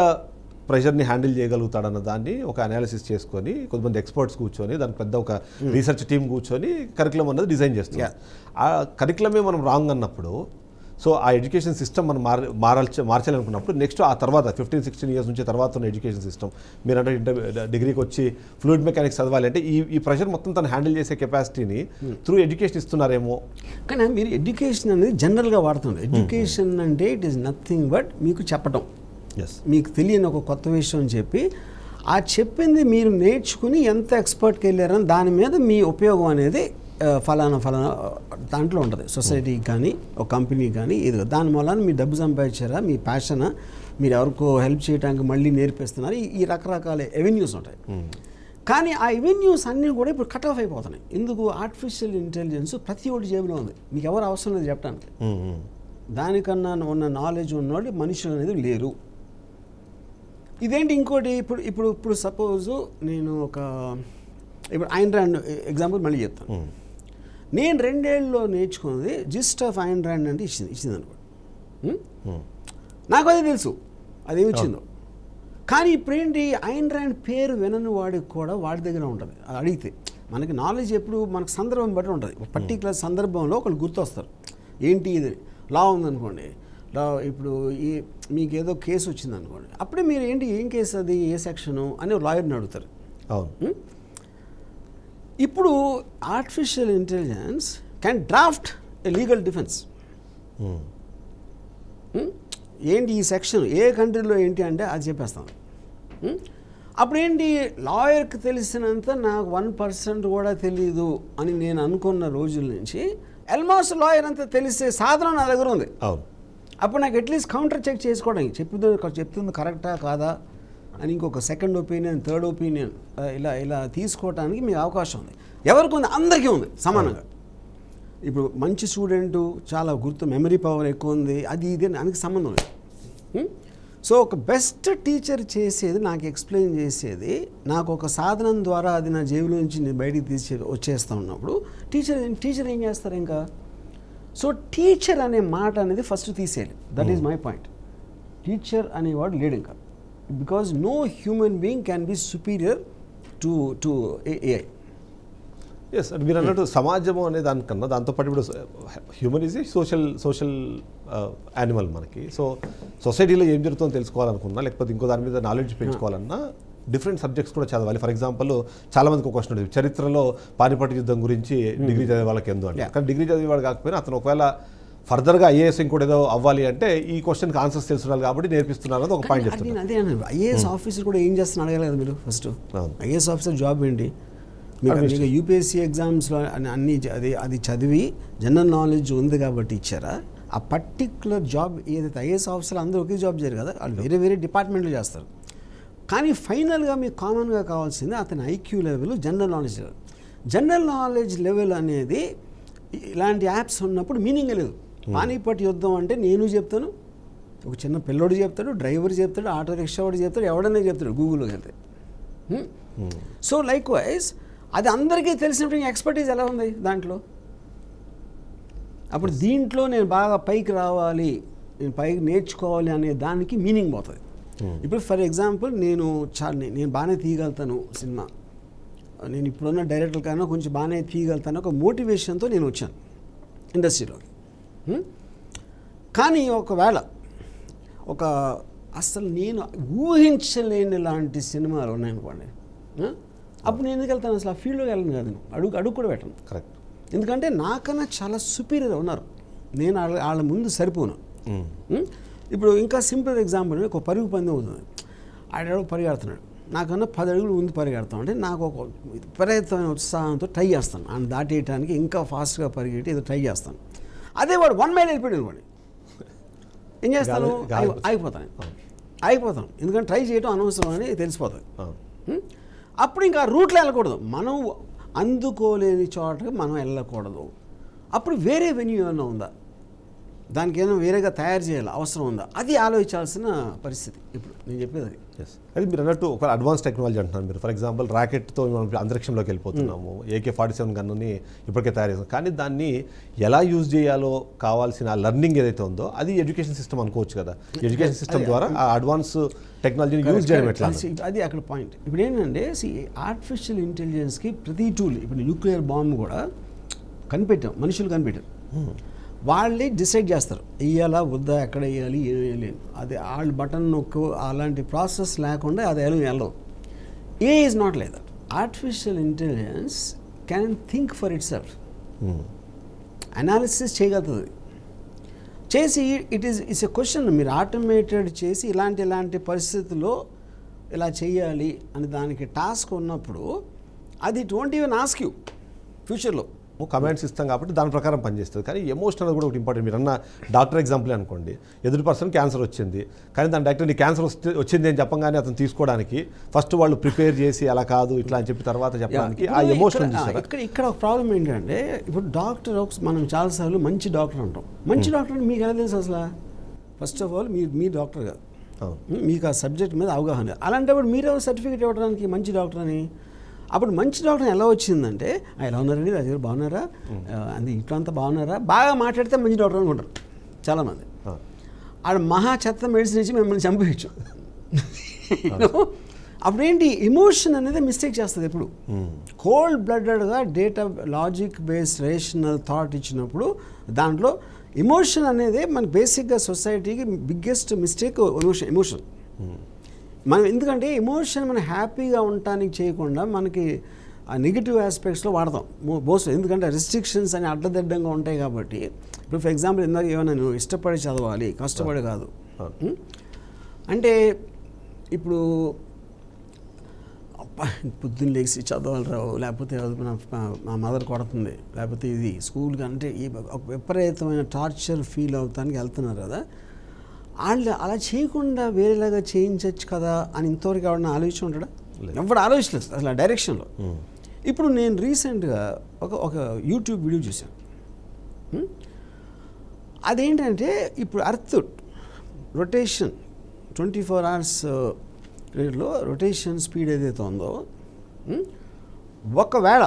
ప్రెషర్ని హ్యాండిల్ చేయగలుగుతాడన్న దాన్ని ఒక అనాలిసిస్ చేసుకొని కొంతమంది ఎక్స్పర్ట్స్ కూర్చొని దానికి పెద్ద ఒక రీసెర్చ్ టీం కూర్చొని కరికులం అన్నది డిజైన్ చేస్తుంది. ఆ కరికులమే మనం రాంగ్ అన్నప్పుడు, సో ఆ ఎడ్యుకేషన్ సిస్టమ్ మనం మార్చాలనుకున్నప్పుడు నెక్స్ట్ ఆ తర్వాత 15-16 ఇయర్స్ నుంచి తర్వాత ఉన్న ఎడ్యుకేషన్ సిస్టమ్ మీరంటే డిగ్రీకి వచ్చి ఫ్లూయిడ్ మెకానిక్స్ చదవాలి అంటే ఈ ప్రెషర్ మొత్తం తను హ్యాండిల్ చేసే కెపాసిటీని త్రూ ఎడ్యుకేషన్ ఇస్తున్నారేమో. కానీ మీరు ఎడ్యుకేషన్ అనేది జనరల్గా వాడుతున్నారు. ఎడ్యుకేషన్ అంటే ఇట్ ఈస్ నథింగ్ బట్ మీకు చెప్పటం, మీకు తెలియని ఒక కొత్త విషయం అని చెప్పి ఆ చెప్పింది మీరు నేర్చుకుని ఎంత ఎక్స్పర్ట్కి వెళ్ళారని దాని మీద మీ ఉపయోగం అనేది ఫలానా దాంట్లో ఉంటుంది. సొసైటీకి కానీ ఒక కంపెనీకి కానీ ఇది దాని మూలాన మీరు డబ్బు సంపాదించారా, మీ ప్యాషన్, మీరు ఎవరికో హెల్ప్ చేయడానికి మళ్ళీ నేర్పిస్తున్నారు, ఈ రకరకాల ఎవెన్యూస్ ఉంటాయి. కానీ ఆ ఎవెన్యూస్ అన్నీ కూడా ఇప్పుడు కట్ ఆఫ్ అయిపోతున్నాయి. ఎందుకు? ఆర్టిఫిషియల్ ఇంటెలిజెన్స్ ప్రతి ఒక్కటి జేబులో ఉంది, మీకు ఎవరు అవసరం లేదు చెప్పడానికి. దానికన్నా ఉన్న నాలెడ్జ్ ఉన్నవాళ్ళు మనుషులు అనేది లేరు. ఇదేంటి ఇంకోటి, ఇప్పుడు సపోజు నేను ఇప్పుడు ఐన్ ర్యాండ్ ఎగ్జాంపుల్ మళ్ళీ చెప్తాను. నేను 2 ఏళ్ళలో నేర్చుకున్నది జిస్ట్ ఆఫ్ ఐన్ ర్యాండ్ అంటే ఇచ్చింది అనుకోండి, నాకు అదే తెలుసు అదేమి ఇచ్చిందో. కానీ ఇప్పుడేంటి, ఐన్ ర్యాండ్ పేరు వినని వాడికి కూడా వాడి దగ్గర ఉంటుంది. అడిగితే మనకి నాలెడ్జ్ ఎప్పుడు మనకు సందర్భం బట్టి ఉంటుంది. ఒక పర్టికులర్ సందర్భంలో ఒకళ్ళు గుర్తొస్తారు. ఏంటి ఇది లా ఉందనుకోండి, లా ఇప్పుడు మీకు ఏదో కేసు వచ్చింది అనుకోండి, అప్పుడే మీరు ఏంటి ఏం కేసు అది, ఏ సెక్షను అని లాయర్ని అడుగుతారు. అవును. ఇప్పుడు artificial intelligence can draft a legal defence. ఏంటి ఈ సెక్షన్ ఏ కంట్రీలో ఏంటి అంటే అది చెప్పేస్తాను. అప్పుడేంటి, లాయర్కి తెలిసినంత నాకు 1% కూడా తెలీదు అని నేను అనుకున్న రోజుల నుంచి ఆల్మోస్ట్ లాయర్ అంతా తెలిసే సాధనం నా దగ్గర ఉంది. అప్పుడు నాకు అట్లీస్ట్ కౌంటర్ చెక్ చేసుకోవడానికి చెప్తుంది కరెక్టా కాదా అని ఇంకొక సెకండ్ ఒపీనియన్, థర్డ్ ఒపీనియన్ ఇలా తీసుకోవడానికి మీకు అవకాశం ఉంది. ఎవరికి ఉంది? అందరికీ ఉంది సమానంగా. ఇప్పుడు మంచి స్టూడెంటు చాలా మెమరీ పవర్ ఎక్కువ ఉంది, అది ఇది దానికి సంబంధం లేదు. సో ఒక బెస్ట్ టీచర్ చేసేది, నాకు ఎక్స్ప్లెయిన్ చేసేది, నాకు ఒక సాధనం ద్వారా అది నా జేబులో నుంచి నేను బయటికి వచ్చేస్తూ ఉన్నప్పుడు టీచర్ ఏం చేస్తారు ఇంకా? సో టీచర్ అనే మాట అనేది ఫస్ట్ తీసేయాలి. That is my point. Teacher అనేవాడు లేడు ఇంకా. Because no human being can be superior to AI. Yes, అంటే మీరు అన్నట్టు సమాజము అనే దానికన్నా దాంతోపాటు ఇప్పుడు human is a social animal మనకి. సో సొసైటీలో ఏం జరుగుతుందో తెలుసుకోవాలనుకున్నా లేకపోతే ఇంకో దాని మీద నాలెడ్జ్ పెంచుకోవాలన్నా డిఫరెంట్ సబ్జెక్ట్స్ కూడా చదవాలి. ఫర్ ఎగ్జాంపుల్ చాలా మందికి ఒక క్వశ్చన్ ఉంటుంది, చరిత్రలో పానిపట్టు యుద్ధం గురించి డిగ్రీ చదివే వాళ్ళకి ఎందు అంటే, కానీ డిగ్రీ చదివేవాడు కాకపోయినా అతను ఒకవేళ ఫర్దర్గా ఐఏఎస్ ఇంకోటి ఏదో అవ్వాలి అంటే ఈ క్వశ్చన్కి ఆన్సర్స్ తెలుస్తున్నారు కాబట్టి నేర్పిస్తున్నారు అని ఒక పాయింట్ చెప్తున్నారు. అదే ఐఏఎస్ ఆఫీసర్ కూడా ఏం చేస్తున్నారు అడగాలి కదా మీరు ఫస్ట్. ఐఏఎస్ ఆఫీసర్ జాబ్ ఏంటి? మీకు యూపీఎస్సీ ఎగ్జామ్స్లో అన్ని అది చదివి జనరల్ నాలెడ్జ్ ఉంది కాబట్టి ఇచ్చారా? ఆ పర్టిక్యులర్ జాబ్ ఏదైతే ఐఏఎస్ ఆఫీసర్ అందరూ ఒకే జాబ్ చేయరు కదా, వాళ్ళు వేరే డిపార్ట్మెంట్లో చేస్తారు. కానీ ఫైనల్గా మీకు కామన్గా కావాల్సింది అతని IQ level, general knowledge level. General knowledge level అనేది ఇలాంటి యాప్స్ ఉన్నప్పుడు మీనింగ్ లేదు. పానీపట్ యుద్ధం అంటే నేను చెప్తాను, ఒక చిన్న పిల్లోడు చెప్తాడు, డ్రైవర్ చెప్తాడు, ఆటో రిక్షా వాడు చెప్తాడు, ఎవడన్నా చెప్తాడు గూగుల్లోకి వెళ్తే. సో లైక్ వైజ్ అది అందరికీ తెలిసినప్పుడు ఎక్స్పర్టీజ్ ఎలా ఉంది దాంట్లో. అప్పుడు దీంట్లో నేను బాగా పైకి రావాలి, నేను పైకి నేర్చుకోవాలి అనే దానికి మీనింగ్ పోతుంది. ఇప్పుడు ఫర్ ఎగ్జాంపుల్ నేను బాగానే తీయగలుగుతాను సినిమా, నేను ఇప్పుడున్న డైరెక్టర్ కన్నా కొంచెం బాగానే తీయగలుగుతాను ఒక మోటివేషన్తో నేను వచ్చాను ఇండస్ట్రీలోకి. కానీ ఒకవేళ ఒక అసలు నేను ఊహించలేని లాంటి సినిమాలు ఉన్నాయనుకోండి, అప్పుడు నేను ఎందుకు వెళ్తాను? అసలు ఆ ఫీల్డ్లోకి వెళ్ళను కాదు, నేను అడుగు కూడా పెట్టను. కరెక్ట్. ఎందుకంటే నాకన్నా చాలా సుపీరియర్ ఉన్నారు, నేను వాళ్ళ ముందు సరిపోను. ఇప్పుడు ఇంకా సింపుల్ ఎగ్జాంపుల్, ఒక పరుగు పందెం అవుతుంది, ఆడేవాడు పరిగెడుతున్నాడు, నాకన్నా 10 అడుగులు ముందు పరిగెడతాం అంటే నాకు ఒక విపరీతమైన ఉత్సాహంతో ట్రై చేస్తాను ఆయన దాటేయడానికి, ఇంకా ఫాస్ట్గా పరిగెట్టి ఏదో ట్రై చేస్తాను. అదే వాడు 1 మైల్ వెళ్ళిపోయాడు అనుకోండి, ఏం చేస్తాను? ఆగిపోతాను, ఎందుకంటే ట్రై చేయడం అనవసరం అని తెలిసిపోతుంది. అప్పుడు ఇంకా రూట్లో వెళ్ళకూడదు, మనం అందుకోలేని చోటకి మనం వెళ్ళకూడదు. అప్పుడు వేరే వెన్యూ ఏమైనా ఉందా, దానికి ఏమైనా వేరేగా తయారు చేయాలి, అవసరం ఉందా, అది ఆలోచించాల్సిన పరిస్థితి ఇప్పుడు నేను చెప్పేది అది. అది మీరు అన్నట్టు ఒక అడ్వాన్స్ టెక్నాలజీ అంటున్నారు మీరు. ఫర్ ఎగ్జాంపుల్ రాకెట్తో మనం అంతరిక్షంలోకి వెళ్ళిపోతున్నాము, AK-47 గన్నుని ఇప్పటికే తయారు చేస్తాం, కానీ దాన్ని ఎలా యూజ్ చేయాలో కావాల్సిన లెర్నింగ్ ఏదైతే ఉందో అది ఎడ్యుకేషన్ సిస్టమ్ అనుకోవచ్చు కదా. ఎడ్యుకేషన్ సిస్టమ్ ద్వారా ఆ అడ్వాన్స్ టెక్నాలజీని యూజ్ చేయడం ఎట్లా, అది అక్కడ పాయింట్. ఇప్పుడు ఏంటంటే ఆర్టిఫిషియల్ ఇంటెలిజెన్స్కి ప్రతి టూల్, ఇప్పుడు న్యూక్లియర్ బాంబు కూడా కనిపెట్టాం, మనుషులు కనిపెట్టారు, వాళ్ళే డిసైడ్ చేస్తారు వేయాలా వద్దా, ఎక్కడ వేయాలి, ఏం వేయాలి. అది వాళ్ళు బటన్ నొక్కు అలాంటి ప్రాసెస్ లేకుండా అది వెళ్ళవు. A is not like that. Artificial intelligence can think for itself, analysis చేయగలుగుతుంది, చేసి ఇట్స్ ఎ క్వశ్చన్, మీరు ఆటోమేటెడ్ చేసి ఇలాంటి పరిస్థితుల్లో ఇలా చేయాలి అని దానికి టాస్క్ ఉన్నప్పుడు అది డోంట్ ఈవెన్ ఆస్క్ యూ ఫ్యూచర్లో. కమాండ్స్ ఇస్తాం కాబట్టి దాని ప్రకారం పనిచేస్తుంది. కానీ ఎమోషనల్ కూడా ఒకటి ఇంపార్టెంట్. మీరు అన్న డాక్టర్ ఎగ్జాంపుల్ అనుకోండి, ఎదుటి పర్సన్ క్యాన్సర్ వచ్చింది, కానీ దాని డాక్టర్ నీ క్యాన్సర్ వచ్చింది అని చెప్పగానే అతను తీసుకోవడానికి ఫస్ట్ వాళ్ళు ప్రిపేర్ చేసి అలా కాదు ఇట్లా అని చెప్పి తర్వాత చెప్పడానికి ఆ ఎమోషన్ ఇక్కడ ఒక ప్రాబ్లం ఏంటంటే, ఇప్పుడు డాక్టర్ మనం చాలాసార్లు మంచి డాక్టర్ అంటాం. మంచి డాక్టర్ మీకు ఎలా తెలుసు అసలు? First of all me doctor కాదు, మీకు ఆ సబ్జెక్ట్ మీద అవగాహన లేదు. అలాంటప్పుడు మీరు సర్టిఫికేట్ ఇవ్వడానికి మంచి డాక్టర్ అని. అప్పుడు మంచి డాక్టర్ ఎలా వచ్చిందంటే, ఎలా ఉన్నారండి రాజు బాగున్నారా, అది ఇట్లా అంతా బాగున్నారా, బాగా మాట్లాడితే మంచి డాక్టర్ అనుకుంటారు చాలామంది. ఆడ మహా చెత్త మెడిసిన్ ఇచ్చి మిమ్మల్ని చంపేయచ్చు. అప్పుడేంటి, ఎమోషన్ అనేది మిస్టేక్ చేస్తుంది ఎప్పుడు. కోల్డ్ బ్లడెడ్గా data logic based rational thought ఇచ్చినప్పుడు దాంట్లో ఎమోషన్ అనేది మనకి బేసిక్గా సొసైటీకి బిగ్గెస్ట్ మిస్టేక్ ఎమోషన్. మనం ఎందుకంటే ఎమోషన్ మనం హ్యాపీగా ఉండటానికి చేయకుండా మనకి ఆ నెగిటివ్ ఆస్పెక్ట్స్లో వాడతాం మోస్ట్. ఎందుకంటే రెస్ట్రిక్షన్స్ అని అడ్డదిడ్డంగా ఉంటాయి కాబట్టి. ఇప్పుడు ఫర్ ఎగ్జాంపుల్ ఇందాక ఏమైనా నువ్వు ఇష్టపడి చదవాలి, కష్టపడి కాదు అంటే, ఇప్పుడు పొద్దున్న లేచి చదవాలి రావు, లేకపోతే మా మదర్ కొడుతుంది, లేకపోతే ఇది స్కూల్కి అంటే ఈ విపరీతమైన టార్చర్ ఫీల్ అవుతానికి వెళ్తున్నారు కదా, వాళ్ళు అలా చేయకుండా వేరేలాగా చేయించవచ్చు కదా అని ఇంతవరకు ఎవరైనా ఆలోచించి ఉంటాడా? ఎవరు ఆలోచించలేదు అసలు ఆ డైరెక్షన్లో. ఇప్పుడు నేను రీసెంట్గా ఒక యూట్యూబ్ వీడియో చూశాను. అదేంటంటే, ఇప్పుడు అర్త్ రొటేషన్ 24 hours లో రొటేషన్ స్పీడ్ ఏదైతే ఉందో, ఒకవేళ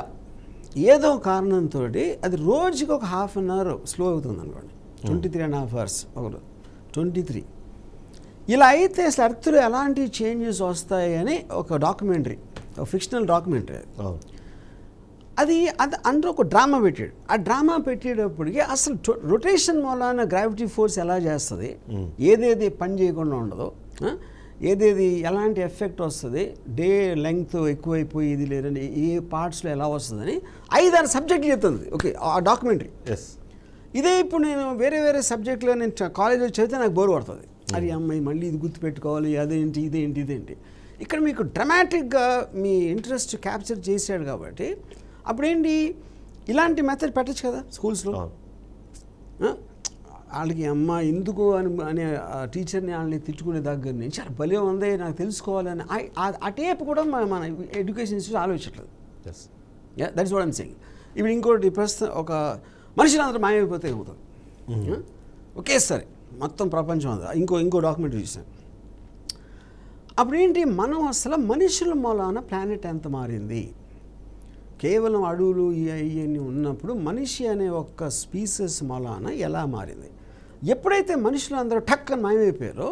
ఏదో కారణంతో అది రోజుకి ఒక 1/2 hour స్లో అవుతుంది అనుకోండి, 23.5 hours, 23. ఇలా అయితే అసలు అర్త్లో ఎలాంటి చేంజెస్ వస్తాయి అని ఒక డాక్యుమెంటరీ, ఒక ఫిక్షనల్ డాక్యుమెంటరీ అది అందులో ఒక డ్రామా పెట్టాడు. ఆ డ్రామా పెట్టేటప్పటికి అసలు రొటేషన్ మూలాన గ్రావిటీ ఫోర్స్ ఎలా చేస్తుంది, ఏదేది పని చేయకుండా ఉండదు, ఏదేది ఎలాంటి ఎఫెక్ట్ వస్తుంది, డే లెంగ్త్ ఎక్కువైపోయి ఇది లేదండి ఏ పార్ట్స్లో ఎలా వస్తుందని 5-6 సబ్జెక్టులు చెప్తుంది. ఓకే, ఆ డాక్యుమెంటరీ. ఇదే ఇప్పుడు నేను వేరే సబ్జెక్టులో నేను కాలేజీలో చదివితే నాకు బోర్ పడుతుంది. అది అమ్మాయి మళ్ళీ ఇది గుర్తుపెట్టుకోవాలి, అదేంటి ఇదేంటి. ఇక్కడ మీకు డ్రమాటిక్గా మీ ఇంట్రెస్ట్ క్యాప్చర్ చేశాడు కాబట్టి అప్పుడేంటి, ఇలాంటి మెథడ్ పెట్టచ్చు కదా స్కూల్స్లో. వాళ్ళకి అమ్మ ఎందుకు అనే టీచర్ని వాళ్ళని తిట్టుకునే దగ్గర నుంచి అది భలే ఉంది నాకు తెలుసుకోవాలని ఆ టేప్ కూడా మన ఎడ్యుకేషన్ ఇన్స్టిట్యూట్ ఆలోచించట్లేదు. That's what I'm saying. ఇప్పుడు ఇంకోటి ప్రస్తుతం ఒక మనుషులందరూ మాయమైపోతే ఏమవుతుంది, ఒకేసారి మొత్తం ప్రపంచం అంతా. ఇంకో డాక్యుమెంటరీ చూసాను. అప్పుడేంటి, మనం అసలు మనుషుల మూలాన ప్లానెట్ ఎంత మారింది, కేవలం అడవులు ఇవన్నీ ఉన్నప్పుడు మనిషి అనే ఒక్క స్పీసెస్ మూలాన ఎలా మారింది. ఎప్పుడైతే మనుషులు అందరూ టక్కని మాయమైపోయారో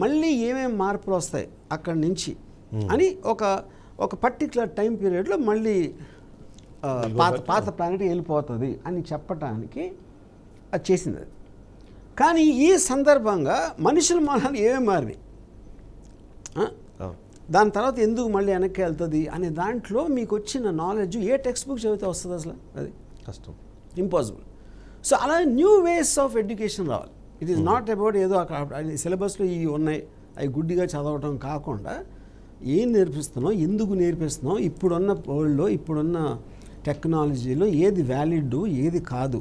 మళ్ళీ ఏమేమి మార్పులు వస్తాయి అక్కడి నుంచి అని ఒక పర్టికులర్ టైం పీరియడ్లో మళ్ళీ పాత ప్లానెట్ వెళ్ళిపోతుంది అని చెప్పటానికి అది చేసింది. కానీ ఈ సందర్భంగా మనుషుల మనలు ఏమేమి మారినాయి, దాని తర్వాత ఎందుకు మళ్ళీ వెనక్కి వెళ్తుంది అనే దాంట్లో మీకు వచ్చిన నాలెడ్జ్ ఏ టెక్స్ట్ బుక్ చదివితే వస్తుంది అసలు? అది కష్టం, ఇంపాసిబుల్. సో అలా న్యూ వేస్ ఆఫ్ ఎడ్యుకేషన్ రావాలి. ఇట్ ఈస్ నాట్ అబౌట్ ఏదో అక్కడ సిలబస్లో ఇవి ఉన్నాయి అవి గుడ్డిగా చదవటం కాకుండా ఏం నేర్పిస్తున్నావు, ఎందుకు నేర్పిస్తున్నావు, ఇప్పుడున్న వరల్డ్లో ఇప్పుడున్న టెక్నాలజీలో ఏది వ్యాలిడ్ ఏది కాదు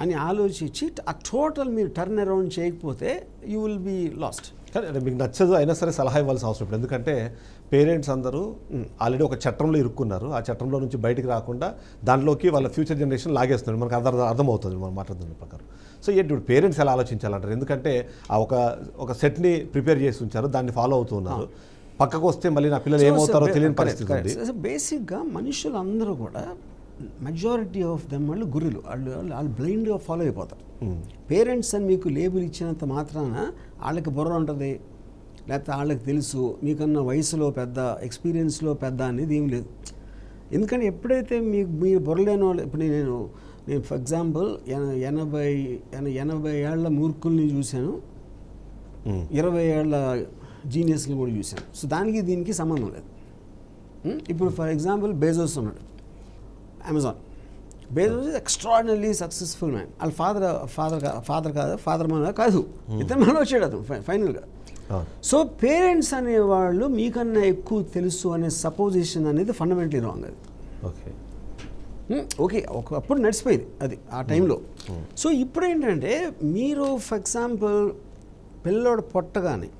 అని ఆలోచించి ఆ టోటల్ మీరు టర్న్ అరౌండ్ చేయకపోతే యూ విల్ బీ లాస్ట్. కానీ అంటే మీకు నచ్చదు అయినా సరే సలహా ఇవ్వాల్సిన అవసరం ఇప్పుడు, ఎందుకంటే పేరెంట్స్ అందరూ ఆల్రెడీ ఒక చట్టంలో ఇరుక్కున్నారు. ఆ చట్టంలో నుంచి బయటికి రాకుండా దాంట్లోకి వాళ్ళ ఫ్యూచర్ జనరేషన్ లాగేస్తున్నారు. మనకు అర్థమవుతుంది మనం మాట్లాడుతున్న ప్రకారం. సో ఏంటి ఇప్పుడు పేరెంట్స్ ఎలా ఆలోచించాలంటారు? ఎందుకంటే ఆ ఒక సెట్ని ప్రిపేర్ చేసి ఉంచారు, దాన్ని ఫాలో అవుతున్నారు. పక్కకు వస్తే మళ్ళీ నా పిల్లలు ఏమవుతారో తెలియని పరిస్థితి ఉంది. బేసిక్గా మనుషులందరూ కూడా మెజారిటీ ఆఫ్ దెమ్ వాళ్ళు గుర్రెలు, వాళ్ళు బ్లైండ్గా ఫాలో అయిపోతారు. పేరెంట్స్ అని మీకు లేబుల్ ఇచ్చినంత మాత్రాన వాళ్ళకి బుర్ర ఉంటుంది, లేకపోతే వాళ్ళకి తెలుసు మీకన్నా వయసులో పెద్ద ఎక్స్పీరియన్స్లో పెద్ద అనేది ఏం లేదు. ఎందుకంటే ఎప్పుడైతే మీరు బుర్రలేని వాళ్ళు, ఇప్పుడు నేను ఫర్ ఎగ్జాంపుల్ 80 ఏళ్ల మూర్ఖుల్ని చూశాను, 20 ఏళ్ల జీనియస్ని కూడా చూశాను. సో దానికి దీనికి సంబంధం లేదు. ఇప్పుడు ఫర్ ఎగ్జాంపుల్ బేజోస్ ఉన్నాడు, Amazon. Bezos is extraordinary successful man. వాళ్ళ ఫాదర్ మన కాదు, ఇతను మనలో వచ్చాడు అతను ఫైనల్గా. సో పేరెంట్స్ అనేవాళ్ళు మీకన్నా ఎక్కువ తెలుసు అనే సపోజిషన్ అనేది ఫండమెంటలీ రాంగ్. అది ఓకే ఒకప్పుడు నడిచిపోయింది అది ఆ టైంలో. సో ఇప్పుడు ఏంటంటే మీరు ఫర్ ఎగ్జాంపుల్ పిల్లోడు పొట్టగానే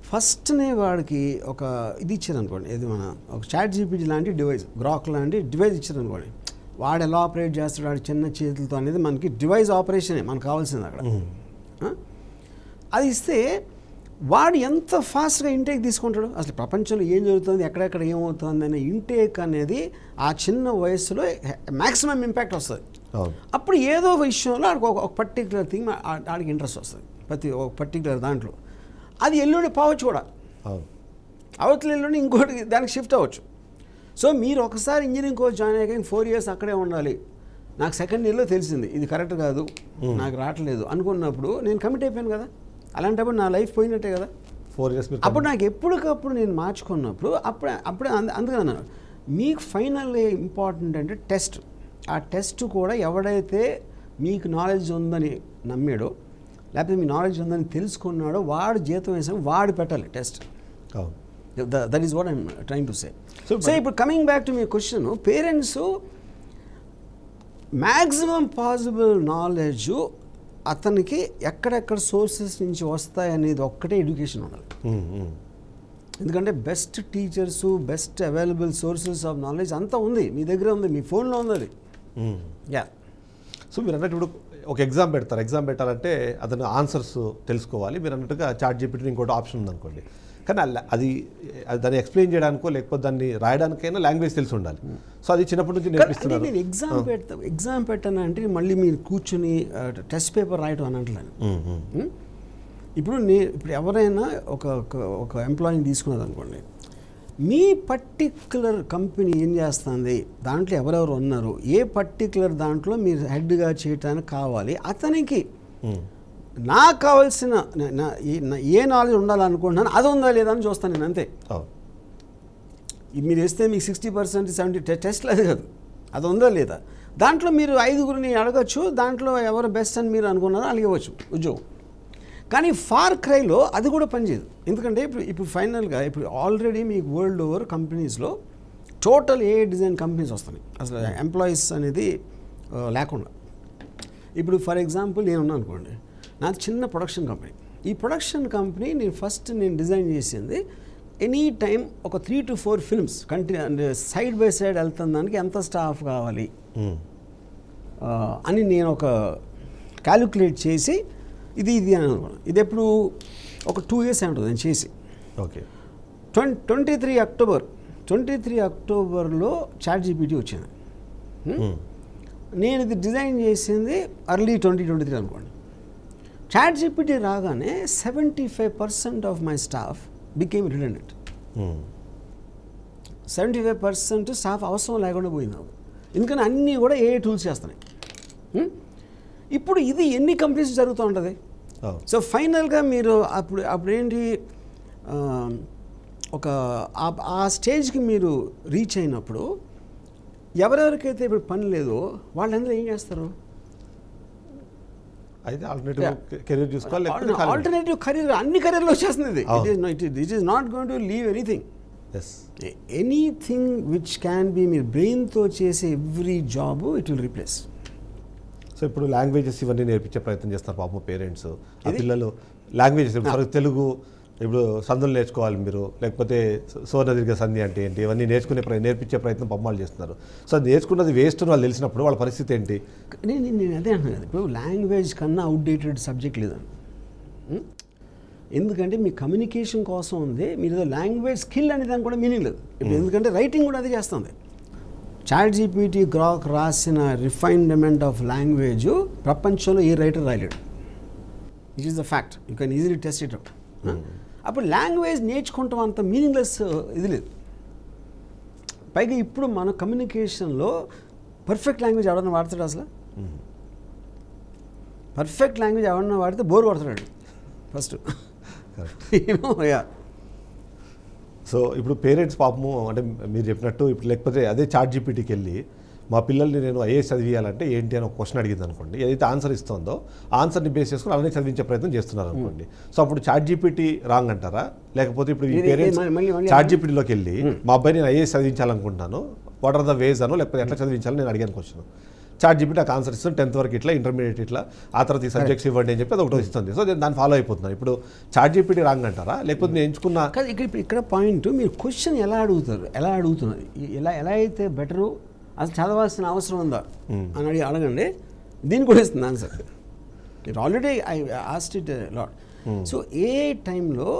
ఫస్ట్నే వాడికి ఒక ఇది ఇచ్చారనుకోండి, ఇది మన ఒక చాట్ జీపీటీ లాంటి డివైస్, గ్రాక్ లాంటి డివైస్ ఇచ్చారనుకోండి, వాడు ఎలా ఆపరేట్ చేస్తాడు వాడి చిన్న చేతులతో అనేది మనకి డివైస్ ఆపరేషనే మనకు కావాల్సింది అక్కడ. అది ఇస్తే వాడు ఎంత ఫాస్ట్గా ఇంటేక్ తీసుకుంటాడు, అసలు ప్రపంచంలో ఏం జరుగుతుంది, ఎక్కడెక్కడ ఏమవుతుంది అనే ఇంటేక్ అనేది ఆ చిన్న వయసులో మ్యాక్సిమం ఇంపాక్ట్ వస్తుంది. అప్పుడు ఏదో విషయంలో ఆడికి ఒక పర్టికులర్ థింగ్ ఆడికి ఇంట్రెస్ట్ వస్తుంది, ఒక పర్టికులర్ దాంట్లో. అది ఎల్లుండి పోవచ్చు కూడా, అవతల ఎల్లుండి ఇంకోటి దానికి షిఫ్ట్ అవ్వచ్చు. సో మీరు ఒకసారి ఇంజనీరింగ్ కోర్స్ జాయిన్ అయ్యాక 4 years అక్కడే ఉండాలి, నాకు సెకండ్ ఇయర్లో తెలిసింది ఇది కరెక్ట్ కాదు, నాకు రావట్లేదు అనుకున్నప్పుడు నేను కమిట్ అయిపోయాను కదా, అలాంటప్పుడు నా లైఫ్ పోయినట్టే కదా. 4 years అప్పుడు నాకు ఎప్పటికప్పుడు నేను మార్చుకున్నప్పుడు అప్పుడే అందుకని అన్నాను మీకు ఫైనల్లీ ఇంపార్టెంట్ అంటే టెస్ట్. ఆ టెస్ట్ కూడా ఎవడైతే మీకు నాలెడ్జ్ ఉందని నమ్మాడో లేకపోతే మీ నాలెడ్జ్ ఉందని తెలుసుకున్నాడో వాడు జీతం వేసాం వాడు పెట్టాలి test. That is what I'm trying to say. So ఇప్పుడు కమింగ్ బ్యాక్ టు మీ question, parents maximum possible knowledge అతనికి ఎక్కడెక్కడ సోర్సెస్ నుంచి వస్తాయనేది ఒక్కటే ఎడ్యుకేషన్ ఉండాలి. ఎందుకంటే best teachers, best available sources of knowledge అంతా ఉంది మీ దగ్గర, ఉంది మీ ఫోన్లో ఉంది అది. యా. సో మీరు అన్నట్టు ఇప్పుడు ఒక ఎగ్జామ్ పెడతారు, ఎగ్జామ్ పెట్టాలంటే అతను ఆన్సర్స్ తెలుసుకోవాలి. మీరు అన్నట్టుగా చాట్ జీపీటీ ఇంకోటి ఆప్షన్ ఉందనుకోండి, కానీ అది దాన్ని ఎక్స్ప్లెయిన్ చేయడానికో లేకపోతే దాన్ని రాయడానికైనా లాంగ్వేజ్ తెలిసి ఉండాలి. సో అది చిన్నప్పటి నుంచి నేర్పిస్తున్నారు. నేను ఎగ్జామ్ పెట్టాను అంటే మళ్ళీ మీరు కూర్చొని టెస్ట్ పేపర్ రాయటం అని అంటలేను. ఇప్పుడు ఎవరైనా ఒక ఎంప్లాయీని తీసుకున్నది అనుకోండి, మీ పర్టిక్యులర్ కంపెనీ ఏం చేస్తుంది, దాంట్లో ఎవరెవరు ఉన్నారు, ఏ పర్టిక్యులర్ దాంట్లో మీరు హెడ్గా చేయటానికి కావాలి, అతనికి నాకు కావాల్సిన ఏ నాలెడ్జ్ ఉండాలనుకుంటున్నాను అది ఉందా లేదా అని చూస్తాను నేను, అంతే. మీరు వేస్తే మీకు 60% 70 టెస్ట్ లేదు కాదు, అది ఉందా లేదా. దాంట్లో మీరు 5గురిని అడగచ్చు, దాంట్లో ఎవరు బెస్ట్ అని మీరు అనుకున్నారో అడిగవచ్చు ఉద్యోగం. కానీ ఫార్ క్రైలో అది కూడా పనిచేయదు. ఎందుకంటే ఇప్పుడు ఫైనల్గా ఇప్పుడు ఆల్రెడీ మీకు వరల్డ్ ఓవర్ కంపెనీస్లో టోటల్ ఏ డిజైన్ కంపెనీస్ వస్తున్నాయి అసలు ఎంప్లాయీస్ అనేది లేకుండా. ఇప్పుడు ఫర్ ఎగ్జాంపుల్ నేను ఉన్నాను అనుకోండి, నాది చిన్న ప్రొడక్షన్ కంపెనీ. ఈ ప్రొడక్షన్ కంపెనీ నేను డిజైన్ చేసింది ఎనీ టైం ఒక 3 to 4 films side by side వెళ్తున్న దానికి ఎంత స్టాఫ్ కావాలి అని నేను ఒక క్యాలిక్యులేట్ చేసి ఇది అని అనుకున్నాను. ఇది ఎప్పుడు ఒక 2 years ఉంటుంది నేను చేసి. ఓకే. 23 అక్టోబర్లో చాట్ జీపీటీ వచ్చింది. నేను ఇది డిజైన్ చేసింది early 2023 అనుకోండి. చాట్ జీపీటీ రాగానే 75% of my staff became redundant. 75% staff అవసరం లేకుండా పోయింది నాకు, ఎందుకని అన్నీ కూడా ఏ టూల్స్ చేస్తున్నాయి. ఇప్పుడు ఇది ఎన్ని కంపెనీస్ జరుగుతూ ఉంటుంది. సో ఫైనల్గా మీరు అప్పుడు ఏంటి ఒక ఆ స్టేజ్కి మీరు రీచ్ అయినప్పుడు ఎవరెవరికైతే ఇప్పుడు పని లేదో వాళ్ళందరూ ఏం చేస్తారు? అయితే ఆల్టర్నేటివ్ కెరీర్ చూసుకోవాలి. ఆల్టర్నేటివ్ కెరీర్ అన్ని కెరీర్లో వచ్చేస్తుంది. It is not going to leave anything. Anything which can be మీరు బ్రెయిన్తో చేసే every job it will replace. So ఇప్పుడు లాంగ్వేజెస్ ఇవన్నీ నేర్పించే ప్రయత్నం చేస్తారు పాపం పేరెంట్స్. ఆ పిల్లలు లాంగ్వేజెస్ తెలుగు ఇప్పుడు సందులు నేర్చుకోవాలి మీరు, లేకపోతే సోన దీర్ఘ సంధి అంటే ఏంటి, ఇవన్నీ నేర్పించే ప్రయత్నం పమ్మాలు చేస్తున్నారు. సో అది నేర్చుకున్నది వేస్ట్ అని వాళ్ళు తెలిసినప్పుడు వాళ్ళ పరిస్థితి ఏంటి? నేను అదే అంటున్నాను. ఇప్పుడు లాంగ్వేజ్ కన్నా అవుట్డేటెడ్ సబ్జెక్ట్ లేదండి. ఎందుకంటే మీ కమ్యూనికేషన్ కోసం ఉంది, మీరు ఏదో లాంగ్వేజ్ స్కిల్ అనే దానికి కూడా మీనింగ్ లేదు. ఇప్పుడు ఎందుకంటే రైటింగ్ కూడా అదే చేస్తుంది. ChatGPT గ్రాక్ రాసిన రిఫైన్మెంట్ ఆఫ్ లాంగ్వేజ్ ప్రపంచంలో ఏ రైటర్ రాయలేడు. It is the fact. You can easily test it out. అప్పుడు లాంగ్వేజ్ నేర్చుకుంటాం అంత మీనింగ్లెస్ ఇది లేదు. పైగా ఇప్పుడు మన కమ్యూనికేషన్లో పర్ఫెక్ట్ లాంగ్వేజ్ ఎవడన్నా వాడతాడు? అసలు పర్ఫెక్ట్ లాంగ్వేజ్ ఎవడన్నా వాడితే బోర్ కొడతాడు ఫస్ట్. యా. సో ఇప్పుడు పేరెంట్స్ పాపము అంటే మీరు చెప్పినట్టు ఇప్పుడు లేకపోతే అదే ChatGPTకి వెళ్ళి మా పిల్లల్ని నేను ఐఏఎస్ చదివియాలంటే ఏంటి అని ఒక క్వశ్చన్ అడిగింది అనుకోండి, ఏదైతే ఆన్సర్ ఇస్తుందో ఆన్సర్ని బేస్ చేసుకుని అలానే చదివించే ప్రయత్నం చేస్తున్నారు అనుకోండి. సో అప్పుడు ChatGPT రాంగ్ అంటారా? లేకపోతే ఇప్పుడు ఈ పేరెంట్స్ ChatGPTలోకి వెళ్ళి మా అబ్బాయి నేను ఐఏఎస్ చదివించాలనుకుంటున్నాను, వాట్ ఆర్ ద వేస్ అనో లేకపోతే ఎట్లా చదివించాలని నేను అడిగాను క్వశ్చన్. ChatGPT నాకు ఆన్సర్ ఇస్తుంది 10th వరకు ఇట్లా, ఇంటర్మీడియట్ ఇట్లా, ఆ తర్వాత ఈ సబ్జెక్ట్స్ ఇవ్వండి అని చెప్పి అది ఒకటి ఇస్తుంది. సో నేను దాన్ని ఫాలో అయిపోతున్నాను. ఇప్పుడు ChatGPT రాంగ్ అంటారా? లేకపోతే నేను ఎంచుకున్న ఇక్కడ పాయింట్ మీరు క్వశ్చన్ ఎలా అడుగుతున్నారు, ఎలా అయితే బెటరు, అసలు చదవాల్సిన అవసరం ఉందా అని అడగండి, దీనికి కూడా ఇస్తుంది answer. It already I asked it lot. So ఏ టైంలో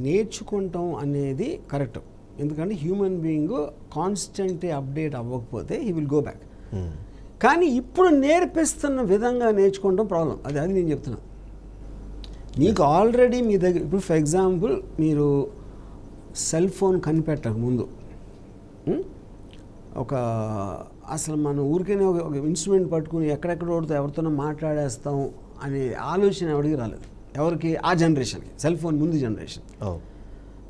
నేర్చుకుంటాం అనేది కరెక్ట్. ఎందుకంటే హ్యూమన్ బీయింగ్ కాన్స్టెంట్ అప్డేట్ అవ్వకపోతే హీ విల్ గో బ్యాక్. కానీ ఇప్పుడు నేర్పిస్తున్న విధంగా నేర్చుకోవడం ప్రాబ్లం. అది నేను చెప్తున్నాను. మీకు ఆల్రెడీ మీ దగ్గర ఇప్పుడు ఫర్ ఎగ్జాంపుల్ మీరు సెల్ ఫోన్ కనిపెట్టక ముందు అసలు మన ఊరికైనా ఒక ఇన్స్ట్రుమెంట్ పట్టుకుని ఎక్కడెక్కడ ఓడితే ఎవరితోనో మాట్లాడేస్తాం అనే ఆలోచన ఎవరికి రాలేదు. ఎవరికి? ఆ జనరేషన్కి. సెల్ ఫోన్ ముందు జనరేషన్.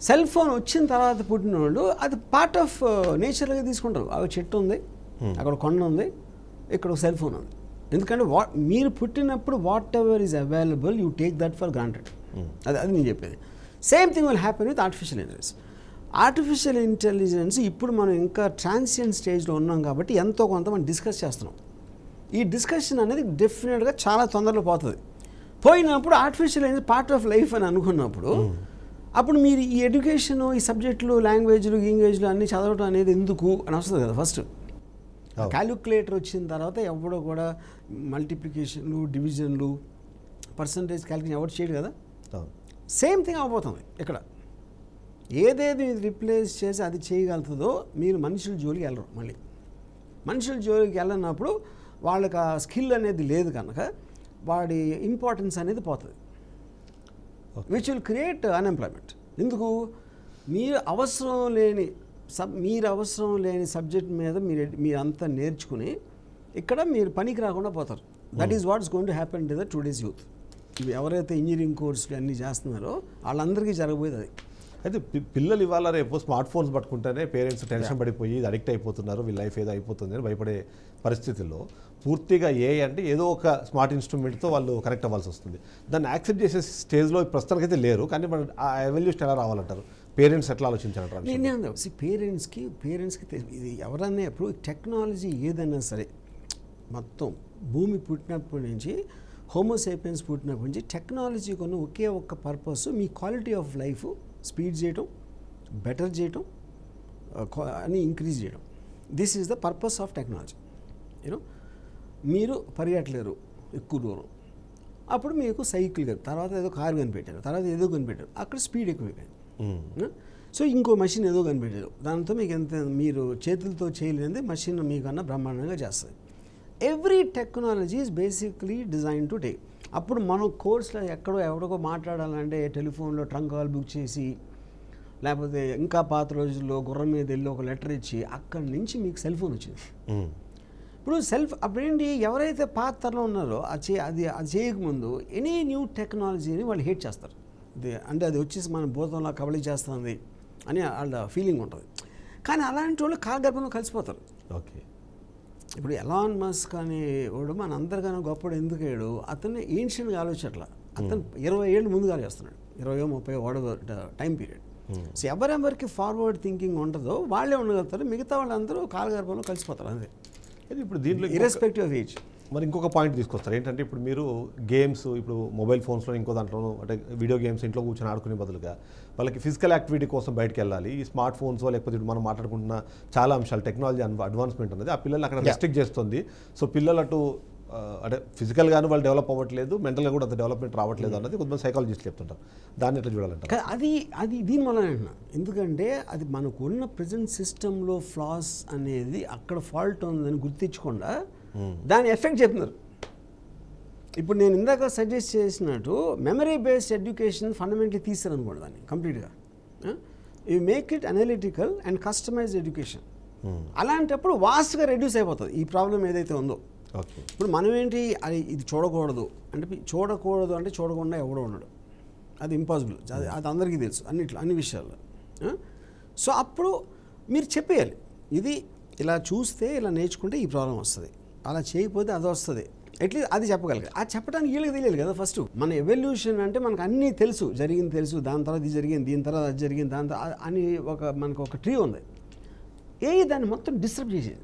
సెల్ ఫోన్ వచ్చిన తర్వాత పుట్టిన వాళ్ళు అది పార్ట్ ఆఫ్ నేచర్గా తీసుకుంటారు. అవి చెట్టు ఉంది, అక్కడ కొండ ఉంది, ఇక్కడ ఒక సెల్ ఫోన్ ఉంది. ఎందుకంటే మీరు పుట్టినప్పుడు what ever is available you take that for granted. అది నేను చెప్పేది. Same thing will happen with artificial intelligence. ఇప్పుడు మనం ఇంకా ట్రాన్సియెంట్ స్టేజ్లో ఉన్నాం కాబట్టి ఎంతో కొంత మనం డిస్కస్ చేస్తున్నాం. ఈ డిస్కషన్ అనేది డెఫినెట్గా చాలా తొందరలో పోయినప్పుడు ఆర్టిఫిషియల్ అనేది పార్ట్ ఆఫ్ లైఫ్ అని అనుకున్నప్పుడు అప్పుడు మీరు ఈ ఎడ్యుకేషన్, ఈ సబ్జెక్టులు, లాంగ్వేజ్లు, ఇంగ్లీష్లు అన్నీ చదవడం అనేది ఎందుకు అని వస్తుంది కదా. ఫస్ట్ క్యాలిక్యులేటర్ వచ్చిన తర్వాత ఎవడో కూడా మల్టిప్లికేషన్లు, డివిజన్లు, పర్సంటేజ్ క్యాలిక్యులేషన్ ఎవరు చేయడు కదా. సేమ్ థింగ్ అవ్వబోతుంది ఇక్కడ. ఏదేది రిప్లేస్ చేసి అది చేయగలుగుతుందో మీరు మనుషుల జోలికి వెళ్ళరు. మళ్ళీ మనుషుల జోలికి వెళ్ళినప్పుడు వాళ్ళకి ఆ స్కిల్ అనేది లేదు కనుక వాడి ఇంపార్టెన్స్ అనేది పోతుంది. Which will create unemployment. ఎందుకు? మీరు అవసరం లేని సబ్జెక్ట్ మీద మీరంతా నేర్చుకుని ఇక్కడ మీరు పనికి రాకుండా పోతారు. That is what's going to happen to the today's youth. ఎవరైతే ఇంజనీరింగ్ కోర్సులు అన్నీ చేస్తున్నారో వాళ్ళందరికీ జరగబోయేది అది. అయితే పిల్లలు ఇవాళ రేపు స్మార్ట్ ఫోన్స్ పట్టుకుంటేనే పేరెంట్స్ టెన్షన్ పడిపోయి ఇది అడిక్ట్ అయిపోతున్నారు, వీళ్ళ లైఫ్ ఏదో అయిపోతుంది అని భయపడే పరిస్థితుల్లో పూర్తిగా అంటే ఏదో ఒక స్మార్ట్ ఇన్స్ట్రుమెంట్తో వాళ్ళు కనెక్ట్ అవ్వాల్సి వస్తుంది. దాన్ని యాక్సెప్ట్ చేసే స్టేజ్లో ప్రస్తుతానికైతే లేరు. కానీ మన ఆ ఎవల్యూషన్ ఎలా రావాలంటారు? పేరెంట్స్ ఎట్లా ఆలోచించాలంటారు? పేరెంట్స్కి ఇది ఎవరన్నా ఇప్పుడు టెక్నాలజీ ఏదైనా సరే మొత్తం భూమి పుట్టినప్పటి నుంచి హోమోసేపియన్స్ పుట్టినప్పటి నుంచి టెక్నాలజీ కొన్న ఒకే ఒక్క purpose me quality of life speed చేయటం, బెటర్ చేయటం, అని ఇంక్రీజ్ చేయడం. This is the purpose of technology. You know మీరు పరిగెట్టలేరు ఎక్కువ దూరం, అప్పుడు మీకు సైకిల్ కదా, తర్వాత ఏదో కారు కనిపెట్టారు, తర్వాత ఏదో కనిపెట్టారు, అక్కడ స్పీడ్ ఎక్కువైపోయింది. సో ఇంకో మెషిన్ ఏదో కనిపెట్టారు, దాంతో మీకు ఎంత మీరు చేతులతో చేయలేనిది మెషిన్ మీకన్నా బ్రహ్మాండంగా చేస్తుంది. Every technology is basically design to take. అప్పుడు మనం కోర్సులో ఎవరికో మాట్లాడాలంటే టెలిఫోన్లో ట్రంక్ కాల్ బుక్ చేసి, లేకపోతే ఇంకా పాత రోజుల్లో గుర్రం మీద వెళ్ళి ఒక లెటర్ ఇచ్చి, అక్కడి నుంచి మీకు సెల్ ఫోన్ వచ్చింది. ఇప్పుడు అప్పుడేంటి ఎవరైతే పాత తరంలో ఉన్నారో అది చేయకముందు ఎనీ న్యూ టెక్నాలజీని వాళ్ళు హేట్ చేస్తారు. అంటే అది వచ్చేసి మన భూతంలో కబళి చేస్తుంది అని వాళ్ళ ఫీలింగ్ ఉంటుంది. కానీ అలాంటి వాళ్ళు కాలగర్భంలో కలిసిపోతారు. ఓకే, ఇప్పుడు ఎలాన్ మస్క్ అనే వాడు మన అందరికన్నా గొప్పడు ఎందుకు అయ్యాడు? అతన్ని ఏన్షియన్గా ఆలోచట్ల. అతను 20 ఏళ్ళు ముందుగా చేస్తున్నాడు, 20-30 వాడు టైం పీరియడ్. సో ఎవరెవరికి ఫార్వర్డ్ థింకింగ్ ఉంటుందో వాళ్ళే ఉండగలుగుతారు, మిగతా వాళ్ళందరూ కాలగర్భంలో కలిసిపోతారు అంతే. ఇప్పుడు దీంట్లో ఇర్రెస్పెక్టివ్ ఆఫ్ ఏజ్. మరి ఇంకొక పాయింట్ తీసుకొస్తారు ఏంటంటే, ఇప్పుడు మీరు గేమ్స్, ఇప్పుడు మొబైల్ ఫోన్స్లో ఇంకో దాంట్లో అంటే వీడియో గేమ్స్ ఇంట్లో కూర్చొని ఆడుకునే బదులుగా వాళ్ళకి ఫిజికల్ యాక్టివిటీ కోసం బయటకు వెళ్ళాలి. ఈ స్మార్ట్ ఫోన్స్ లేకపోతే ఇప్పుడు మనం మాట్లాడుకుంటున్న చాలా అంశాలు టెక్నాలజీ అడ్వాన్స్మెంట్ అనేది ఆ పిల్లలు అక్కడ రెస్ట్రిక్ట్ చేస్తుంది. సో పిల్లలు అటు అంటే ఫిజికల్గాను వాళ్ళు డెవలప్ అవ్వట్లేదు, మెంటల్గా కూడా అంత డెవలప్మెంట్ రావట్లేదు అన్నది కొంతమంది సైకాలజిస్ట్ చెప్తుంటారు. దాన్ని ఎట్లా చూడాలంటారు? అది దీని వల్ల అంటున్నా, ఎందుకంటే అది మనకున్న ప్రజెంట్ సిస్టంలో ఫ్లాస్ అనేది అక్కడ ఫాల్ట్ ఉందని గుర్తించకుండా దాని ఎఫెక్ట్ చెప్తున్నారు. ఇప్పుడు నేను ఇందాక సజెస్ట్ చేసినట్టు మెమరీ బేస్డ్ ఎడ్యుకేషన్ ఫండమెంటలీ తీస్తారనుకోండి దాన్ని కంప్లీట్గా. You make it analytical and customised education. అలాంటప్పుడు వాస్ట్గా రెడ్యూస్ అయిపోతుంది ఈ ప్రాబ్లం ఏదైతే ఉందో. ఇప్పుడు మనం ఏంటి, అది ఇది చూడకూడదు అంటే చూడకుండా ఎవడో ఉన్నాడు, అది ఇంపాసిబుల్, అది అందరికీ తెలుసు అన్ని విషయాల్లో. సో అప్పుడు మీరు చెప్పేయాలి, ఇది ఇలా చూస్తే ఇలా నేర్చుకుంటే ఈ ప్రాబ్లం వస్తుంది, అలా చేయకపోతే అది వస్తుంది, అట్లీస్ట్ అది చెప్పగలిగారు. అది చెప్పడానికి వీళ్ళకి తెలియదు కదా. ఫస్ట్ మన ఎవల్యూషన్ అంటే మనకు అన్నీ తెలుసు, జరిగింది తెలుసు, దాని తర్వాత ఇది జరిగింది, దీని తర్వాత అది జరిగింది, దాని తర్వాత అని మనకు ఒక ట్రీ ఉంది. దాన్ని మొత్తం డిస్టర్బ్ చేసేది.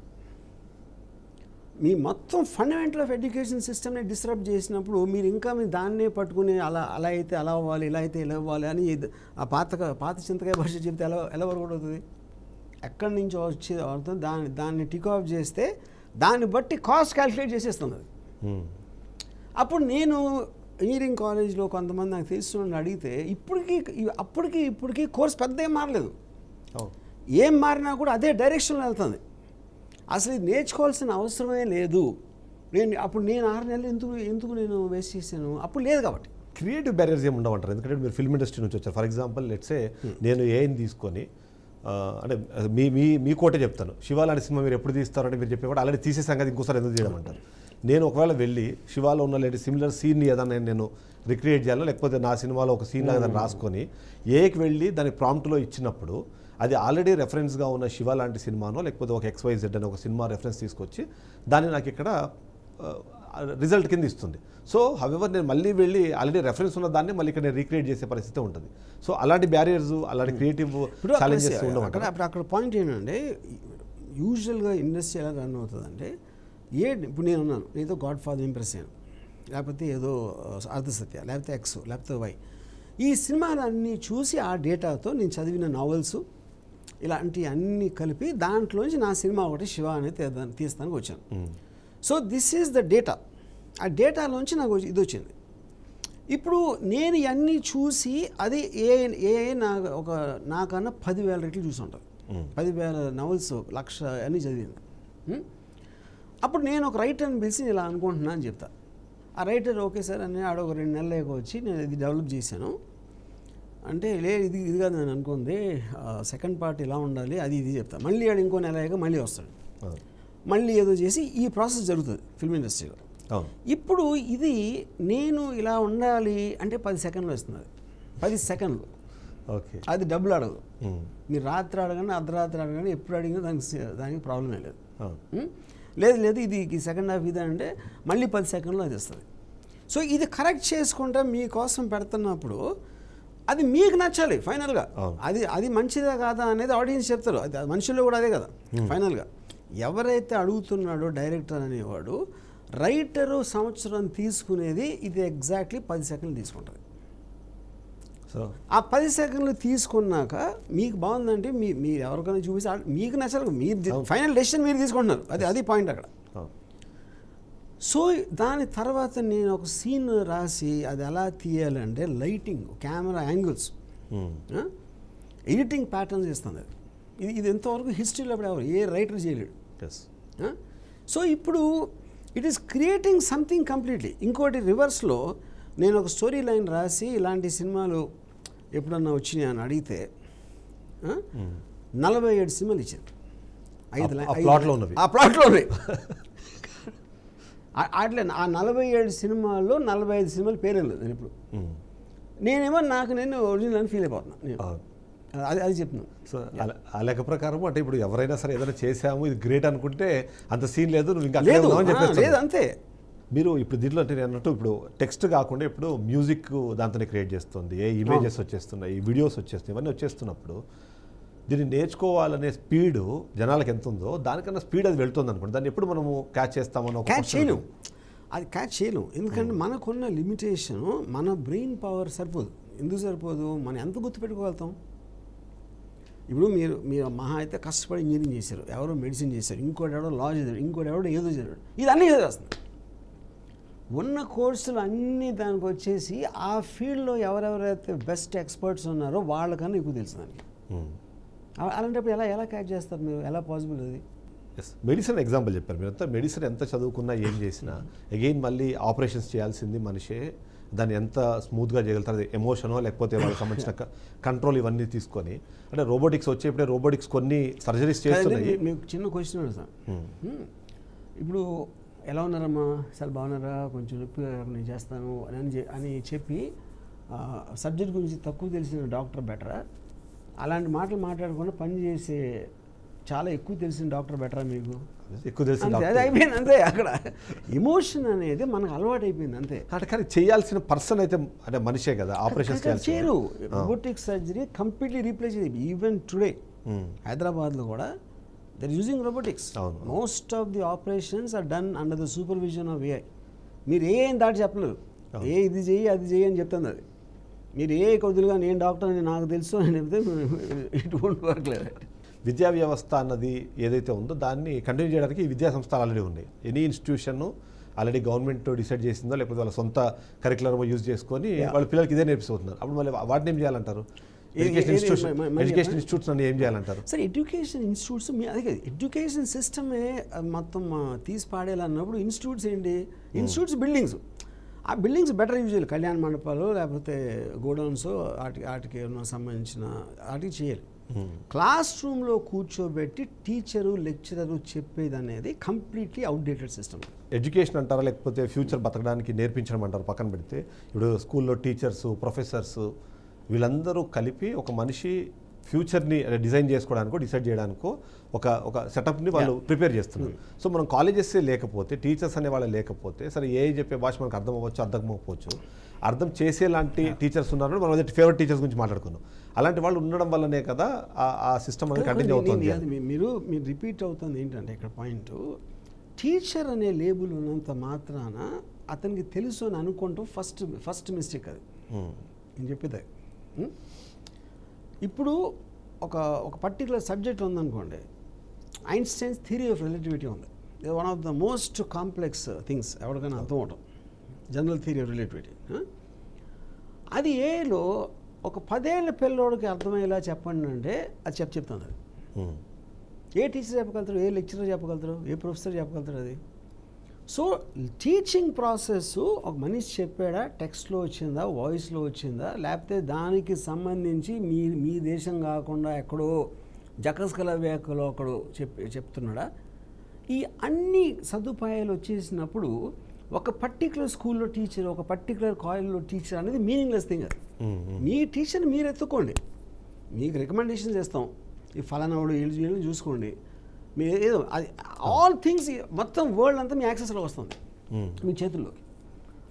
మీ మొత్తం ఫండమెంటల్ ఆఫ్ ఎడ్యుకేషన్ సిస్టమ్ని డిస్టర్బ్ చేసినప్పుడు మీరు ఇంకా మీ దాన్నే పట్టుకుని అలా అయితే అలా అవ్వాలి, ఇలా అయితే ఇలా అవ్వాలి అని ఆ పాత చింతకాయ భాష చెప్తే ఎలా వరకు అవుతుంది? ఎక్కడి నుంచి వచ్చి దాన్ని టిక్ ఆఫ్ చేస్తే దాన్ని బట్టి కాస్ట్ క్యాల్కులేట్ చేసేస్తుంది అది. అప్పుడు నేను ఇంజనీరింగ్ కాలేజ్లో కొంతమంది నాకు తెలిసిన అడిగితే ఇప్పటికీ కోర్స్ పెద్ద ఏం మారలేదు, ఏం మారినా కూడా అదే డైరెక్షన్లో వెళ్తుంది. అసలు ఇది నేర్చుకోవాల్సిన అవసరమే లేదు. అప్పుడు నేను 6 నెలలు ఎందుకు నేను వేస్ట్ చేశాను? అప్పుడు లేదు కాబట్టి. క్రియేటివ్ బ్యారియర్స్ ఏమి ఉండవంటారు? ఎందుకంటే మీరు ఫిల్మ్ ఇండస్ట్రీ నుంచి వచ్చారు. ఫర్ ఎగ్జాంపుల్ లెట్సే నేను ఏఐని తీసుకొని అంటే మీ కోటే చెప్తాను, శివ లాంటి సినిమా మీరు ఎప్పుడు తీస్తారంటే మీరు చెప్పే కూడా ఆల్రెడీ తీసే సంగతి ఇంకోసారి ఎందుకు చేయడం అంటారు. నేను ఒకవేళ వెళ్ళి శివాలో ఉన్న లేటి సిమిలర్ సీన్ని ఏదైనా నేను రిక్రియేట్ చేయాలో, లేకపోతే నా సినిమాలో ఒక సీన్ లాగా దాన్ని రాసుకొని ఏకి వెళ్ళి దాని ప్రాంప్ట్లో ఇచ్చినప్పుడు అది ఆల్రెడీ రెఫరెన్స్గా ఉన్న శివ లాంటి సినిమానో లేకపోతే ఒక XYZ అని ఒక సినిమా రెఫరెన్స్ తీసుకొచ్చి దాన్ని నాకు ఇక్కడ రిజల్ట్ కింద ఇస్తుంది. సో హవెవర్ నేను మళ్ళీ వెళ్ళి ఆల్రెడీ రెఫరెన్స్ ఉన్న దాన్ని మళ్ళీ ఇక్కడ నేను రీక్రియేట్ చేసే పరిస్థితి ఉంటుంది. సో అలాంటి బ్యారియర్స్, అలాంటి క్రియేటివ్ ఛాలెంజెస్ ఉండవు. అక్కడ పాయింట్ ఏంటంటే, యూజువల్గా ఇండస్ట్రీ ఎలా రన్ అవుతుందంటే, ఇప్పుడు నేను ఉన్నాను, ఏదో గాడ్ ఫాదర్ ఇంప్రెస్ అయ్యాను, లేకపోతే ఏదో అర్ధసత్య, లేకపోతే X, లేకపోతే Y, ఈ సినిమాలన్నీ చూసి ఆ డేటాతో నేను చదివిన నావెల్స్ ఇలాంటి అన్నీ కలిపి దాంట్లోంచి నా సినిమా ఒకటి శివ అనేది తీస్తానికి వచ్చాను. So this is the data. ఆ డేటాలోంచి నాకు ఇది వచ్చింది. ఇప్పుడు నేను ఇవన్నీ చూసి అది నాకన్నా 10,000 రెట్లు చూసి ఉంటాను. 10,000 నవల్స్, 1,00,000 అన్నీ చదివింది. అప్పుడు నేను ఒక రైటర్ని పిలిచి ఇలా అనుకుంటున్నా అని చెప్తా. ఆ రైటర్ ఓకే సార్ అని ఒక 2 నెలలు వచ్చి నేను ఇది డెవలప్ చేశాను అంటే, లేదు ఇది కాదు నేను అనుకుంది, సెకండ్ పార్ట్ ఇలా ఉండాలి, అది ఇది చెప్తా. మళ్ళీ ఆడు ఇంకో నెల అయ్యాక మళ్ళీ వస్తాడు, మళ్ళీ ఏదో చేసి ఈ ప్రాసెస్ జరుగుతుంది ఫిల్మ్ ఇండస్ట్రీలో. ఇప్పుడు ఇది నేను ఇలా ఉండాలి అంటే 10 సెకండ్లు వస్తుంది. 10 సెకండ్లు. ఓకే, అది డబ్బులు అడగదు. మీరు రాత్రి అడగండి, అర్ధరాత్రి అడగండి, ఎప్పుడు అడిగినా దానికి ప్రాబ్లమే లేదు. లేదు ఇది సెకండ్ హాఫ్ ఇది అంటే మళ్ళీ 10 సెకండ్లో అది వస్తుంది. సో ఇది కరెక్ట్ చేసుకుంటా మీకోసం పెడుతున్నప్పుడు అది మీకు నచ్చాలి ఫైనల్గా. అది మంచిదా కాదా అనేది ఆడియన్స్ చెప్తారు. అది మనుషుల్లో కూడా అదే కదా ఫైనల్గా. ఎవరైతే అడుగుతున్నాడో డైరెక్టర్ అనేవాడు, రైటరు సంవత్సరం తీసుకునేది ఇది ఎగ్జాక్ట్లీ 10 సెకండ్లు తీసుకుంటుంది. సో ఆ 10 సెకండ్లు తీసుకున్నాక మీకు బాగుందంటే మీరు ఎవరికైనా చూపిస్తే మీకు నచ్చాలి, మీరు ఫైనల్ డెసిషన్ మీరు తీసుకుంటున్నారు. అది పాయింట్ అక్కడ. సో దాని తర్వాత నేను ఒక సీన్ రాసి అది ఎలా తీయాలంటే lighting, camera angles, editing patterns ఇస్తుంది. ఇది ఎంతవరకు హిస్టరీలో ఎవరు ఏ రైటర్ చేయలేడు. సో ఇప్పుడు it is creating something completely. ఇంకోటి రివర్స్లో నేను ఒక స్టోరీ లైన్ రాసి ఇలాంటి సినిమాలు ఎప్పుడన్నా వచ్చినాయి అని అడిగితే 47 సినిమాలు ఇచ్చారు. 5 ప్లాట్లో ఉన్నాయి. అట్లే ఆ 47 సినిమాల్లో 45 సినిమాలు పేరే లేదు నేను ఇప్పుడు. నేనేమో నాకు నేను ఒరిజినల్ అని ఫీల్ అయిపోతున్నాను నేను. అది చెప్తున్నాను. సో ఆ లెక్క ప్రకారం అంటే ఇప్పుడు ఎవరైనా సరే ఏదైనా చేసాము ఇది గ్రేట్ అనుకుంటే అంత సీన్ లేదు, నువ్వు ఇంకా లేదు లేదు అంతే. మీరు ఇప్పుడు దీంట్లో అంటే నేను అన్నట్టు ఇప్పుడు టెక్స్ట్ కాకుండా ఇప్పుడు మ్యూజిక్ దాంతోనే క్రియేట్ చేస్తుంది, ఏ ఇమేజెస్ వచ్చేస్తున్నాయి, వీడియోస్ వచ్చేస్తున్నాయి, ఇవన్నీ వచ్చేస్తున్నప్పుడు దీన్ని నేర్చుకోవాలనే స్పీడు జనాలకు ఎంత ఉందో దానికన్నా స్పీడ్ అది వెళ్తుంది అనుకోండి, దాన్ని ఎప్పుడు మనము క్యాచ్ చేస్తామని క్యాచ్ చేయలేం, అది క్యాచ్ చేయలేం. ఎందుకంటే మనకున్న లిమిటేషన్ మన బ్రెయిన్ పవర్ సరిపోదు. ఎందుకు సరిపోదు? మనం ఎంత గుర్తుపెట్టుకోగలుగుతాం? ఇప్పుడు మీరు మహా అయితే కష్టపడి ఇంజనీరింగ్ చేశారు, ఎవరో మెడిసిన్ చేశారు, ఇంకోటి ఎవడో లా చదివాడు, ఇంకోటి ఎవడో ఏదో చదివాడు, ఇది అన్నీ చదివేస్తుంది. ఉన్న కోర్సులు అన్నీ దానికి వచ్చేసి ఆ ఫీల్డ్లో ఎవరెవరైతే బెస్ట్ ఎక్స్పర్ట్స్ ఉన్నారో వాళ్ళకన్నా ఎక్కువ తెలుసు దానికి. అలాంటప్పుడు ఎలా క్యాచ్ చేస్తారు మీరు? ఎలా పాసిబుల్ అది? మెడిసిన్ ఎగ్జాంపుల్ చెప్పారు మీరు. అంతా మెడిసిన్ ఎంత చదువుకున్నా ఏం చేసినా అగైన్ మళ్ళీ ఆపరేషన్స్ చేయాల్సింది మనిషే. దాన్ని ఎంత స్మూత్గా చేయగలుగుతారు, అది ఎమోషనో లేకపోతే వాళ్ళకి సంబంధించిన కంట్రోల్ ఇవన్నీ తీసుకొని, అంటే రోబోటిక్స్ వచ్చేప్పుడే రోబోటిక్స్ కొన్ని సర్జరీస్ చేస్తున్నాయి. మీకు చిన్న క్వశ్చన్ అడుగుతాను. ఇప్పుడు ఎలా ఉన్నారమ్మా, సార్ బాగున్నారా, కొంచెం నొప్పి నేను చేస్తాను అని చెప్పి సబ్జెక్ట్ గురించి తక్కువ తెలిసిన డాక్టర్ బెటరా, అలాంటి మాటలు మాట్లాడకుండా పని చేసే చాలా ఎక్కువ తెలిసిన డాక్టర్ బెటరా? మీకు ఎక్కువ తెలిసిన అది అయిపోయింది అంతే. అక్కడ ఎమోషన్ అనేది మనకు అలవాటు అయిపోయింది అంతే. అంటే కానీ చేయాల్సిన పర్సన్ అయితే అంటే మనిషే కదా, ఆపరేషన్ చేయరు. రోబోటిక్ సర్జరీ కంప్లీట్లీ రీప్లేస్ అయ్యింది. ఈవెన్ టుడే హైదరాబాద్లో కూడా they're using robotics. Most of the operations are done under the supervision of AI. మీరు ఏం దాటి చెప్పలేరు, ఇది చెయ్యి అది చెయ్యి అని చెప్తుంది అది. మీరు కొద్దిగా నేను డాక్టర్ అని నాకు తెలుసు అని చెప్తే ఇట్ వోంట్ వర్క్ లేదు. విద్యా వ్యవస్థ అన్నది ఏదైతే ఉందో దాన్ని కంటిన్యూ చేయడానికి విద్యా సంస్థలు ఆల్రెడీ ఉన్నాయి. Any institution already government decide చేసిందో లేకపోతే వాళ్ళ సొంత కరికులర్ యూజ్ చేసుకొని వాళ్ళ పిల్లలకి ఇదే నేర్పిస్తున్నారు. అప్పుడు మళ్ళీ వాటిని ఏం చేయాలంటారు? ఎడ్యుకేషన్ ఇన్స్టిట్యూట్స్ అన్ని ఏం చేయాలంటారు? సరే, ఎడ్యుకేషన్ ఇన్స్టిట్యూట్స్ అదే ఎడ్యుకేషన్ సిస్టమే మొత్తం తీసి పాడేయాలన్నప్పుడు ఇన్స్టిట్యూట్స్ ఏంటి? ఇన్స్టిట్యూట్స్ బిల్డింగ్స్, ఆ బిల్డింగ్స్ బెటర్ యూజ్ చేయాలి. కళ్యాణ మండపాలు లేకపోతే గోడౌన్స్ వాటికి సంబంధించిన వాటికి చేయాలి. క్లాస్ రూమ్లో కూర్చోబెట్టి టీచరు లెక్చరరు చెప్పేది అనేది కంప్లీట్లీ అవుట్డేటెడ్ సిస్టమ్. ఎడ్యుకేషన్ అంటారా లేకపోతే ఫ్యూచర్ బతకడానికి నేర్పించడం అంటారు పక్కన పెడితే, ఇప్పుడు స్కూల్లో టీచర్స్ ప్రొఫెసర్స్ వీళ్ళందరూ కలిపి ఒక మనిషి ఫ్యూచర్ని డిజైన్ చేసుకోవడానికో డిసైడ్ చేయడానికో ఒక సెటప్ని వాళ్ళు ప్రిపేర్ చేస్తున్నారు. సో మనం కాలేజెస్సే లేకపోతే, టీచర్స్ అనే వాళ్ళు లేకపోతే, సరే ఏ చెప్పే భాష మనకు అర్థం అవ్వచ్చు అర్థం అవ్వకపోవచ్చు, అర్థం చేసేలాంటి టీచర్స్ ఉన్నారు. మనం అదే ఫేవరెట్ టీచర్స్ గురించి మాట్లాడుకున్నాం. అలాంటి వాళ్ళు ఉండడం వల్లనే కదా ఆ సిస్టమ్ అనేది కంటిన్యూ అవుతుంది. మీరు రిపీట్ అవుతుంది ఏంటంటే ఇక్కడ పాయింట్, టీచర్ అనే లేబుల్ ఉన్నంత మాత్రాన అతనికి తెలుసు అని అనుకుంటాం ఫస్ట్ మిస్టేక్ అది. నేను చెప్పేది ఇప్పుడు ఒక పర్టికులర్ సబ్జెక్ట్ ఉందనుకోండి, ఐన్స్టైన్స్ థియరీ ఆఫ్ రిలేటివిటీ ఉంది. ఇది one of the most complex things ఎవరికైనా అర్థం అవటం, జనరల్ థియరీ ఆఫ్ రిలేటివిటీ. అది ఏలో ఒక 10 ఏళ్ల పిల్లోడికి అర్థమయ్యేలా చెప్పండి అంటే అది చెప్తుంది. అది ఏ టీచర్ చెప్పగలుగుతారు, ఏ లెక్చరర్ చెప్పగలుగుతారు, ఏ ప్రొఫెసర్ చెప్పగలుగుతారు అది. సో టీచింగ్ ప్రాసెస్ ఒక మనిషి చెప్పాడా, టెక్స్ట్లో వచ్చిందా, వాయిస్లో వచ్చిందా, లేకపోతే దానికి సంబంధించి మీ దేశం కాకుండా ఎక్కడో జకస్కలవేకలో ఒకడు చెప్తున్నాడా, ఈ అన్ని సదుపాయాలు వచ్చేసినప్పుడు ఒక పర్టికులర్ స్కూల్లో టీచర్, ఒక పర్టికులర్ కాలేజ్లో టీచర్ అనేది మీనింగ్లెస్ థింగ్. అది మీ టీచర్ని మీరు ఎత్తుకోండి, మీకు రికమెండేషన్ చేస్తాం, ఈ ఫలానాడు వీళ్ళు చూసుకోండి, మీరు ఏదో అది ఆల్ థింగ్స్ మొత్తం వరల్డ్ అంతా మీ యాక్సెస్లో వస్తుంది మీ చేతుల్లోకి.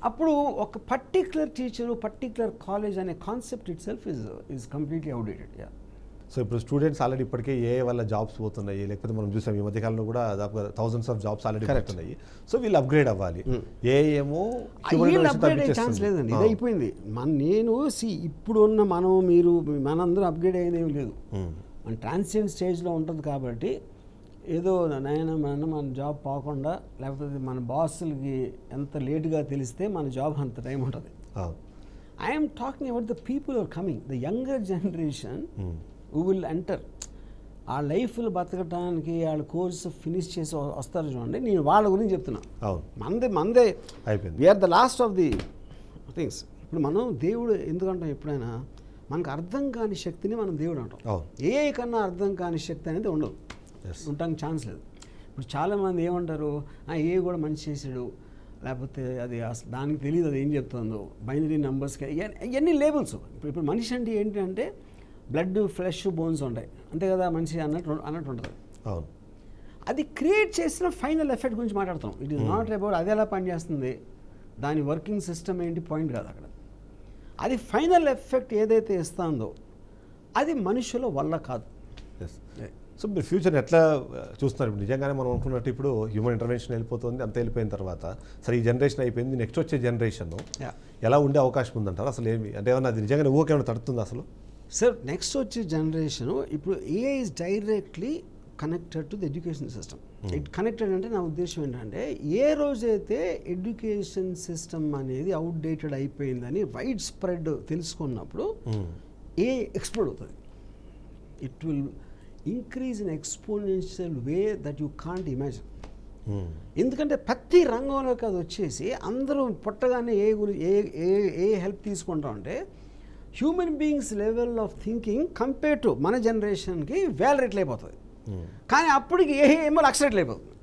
అప్పుడు ఒక పర్టికులర్ టీచరు, పర్టికులర్ కాలేజ్ అనే concept it self is completely outdated. So ఇప్పుడు స్టూడెంట్స్ ఆల్రెడీ ఇప్పటికే ఏ వల్ల జాబ్స్ పోతున్నాయి, లేకపోతే మనం చూసాం ఈ మధ్యకాలంలో కూడా దాదాపుగా థౌసండ్స్ ఆఫ్ జాబ్స్ ఆల్రెడీ పోతున్నాయి. సో వీళ్ళు అప్గ్రేడ్ అవ్వాలి. ఏమో అప్గ్రేడ్ అయ్యే ఛాన్స్ లేదండి, ఇది అయిపోయింది. నేను ఇప్పుడు ఉన్న మనందరూ అప్గ్రేడ్ అయ్యేది ఏమి లేదు. మన ట్రాన్సియెంట్ స్టేజ్లో ఉంటుంది కాబట్టి ఏదో మన జాబ్ పోకుండా, లేకపోతే మన బాసులకి ఎంత లేటుగా తెలిస్తే మన జాబ్ అంత టైం ఉంటుంది. I'm talking about the people are coming, the younger generation who will enter. ఆ లైఫ్లో బతకడానికి వాళ్ళ కోర్సు ఫినిష్ చేసి వస్తారు చూడండి, నేను వాళ్ళ గురించి చెప్తున్నా. మందే అయిపోయింది, we are the last of the things. ఇప్పుడు మనం దేవుడు ఎందుకంటాం, ఎప్పుడైనా మనకు అర్థం కాని శక్తిని మనం దేవుడు అంటాం. ఏ కన్నా అర్థం కాని శక్తి అనేది ఉండదు, ఉండటానికి ఛాన్స్ లేదు. ఇప్పుడు చాలామంది ఏమంటారు, ఏ కూడా మంచి చేసాడు, లేకపోతే అది అసలు దానికి తెలియదు అది ఏం చెప్తుందో, బైనరీ నెంబర్స్కి ఇవన్నీ లేబుల్స్. ఇప్పుడు మనిషి అంటే ఏంటంటే బ్లడ్, ఫ్లెష్, బోన్స్ ఉంటాయి అంతే కదా, మనిషి అన్నట్టు ఉంటుంది. అవును. అది క్రియేట్ చేసిన ఫైనల్ ఎఫెక్ట్ గురించి మాట్లాడుతాం. ఇట్ ఈస్ నాట్ అబౌట్ అది ఎలా పనిచేస్తుంది, దాని వర్కింగ్ సిస్టమ్ ఏంటి, పాయింట్ కాదు అక్కడ. అది ఫైనల్ ఎఫెక్ట్ ఏదైతే ఇస్తుందో అది మనుషుల వల్ల కాదు. సో మీరు ఫ్యూచర్ని ఎట్లా చూస్తున్నారు? ఇప్పుడు నిజంగానే మనం అనుకున్నట్టు ఇప్పుడు హ్యూమన్ ఇంటర్వెన్షన్ వెళ్ళిపోతుంది, అంత వెళ్ళిపోయిన తర్వాత సరే ఈ జనరేషన్ అయిపోయింది, నెక్స్ట్ వచ్చే జనరేషన్ ఎలా ఉండే అవకాశం ఉందంటారు? అసలు ఏమి అంటే ఏమన్నా అది నిజంగానే ఊకేమైనా తడుతుంది అసలు? సార్ నెక్స్ట్ వచ్చే జనరేషన్ ఇప్పుడు AI is directly connected to the education system. It connected అంటే నా ఉద్దేశం ఏంటంటే ఏ రోజైతే ఎడ్యుకేషన్ సిస్టమ్ అనేది అవుట్డేటెడ్ అయిపోయిందని వైడ్ స్ప్రెడ్ తెలుసుకున్నప్పుడు ఏఐ ఎక్స్ప్లోడ్ అవుతుంది. It will increase in exponential way that you can't imagine. ఎందుకంటే ప్రతి రంగంలోకి అది వచ్చేసి అందరూ పుట్టగానే ఏ హెల్ప్ తీసుకుంటా ఉంటే human beings level of thinking compare to మన జనరేషన్కి వేల రెట్లు అయిపోతుంది. కానీ అప్పటికి ఏమో లక్ష రెట్లు అయిపోతుంది.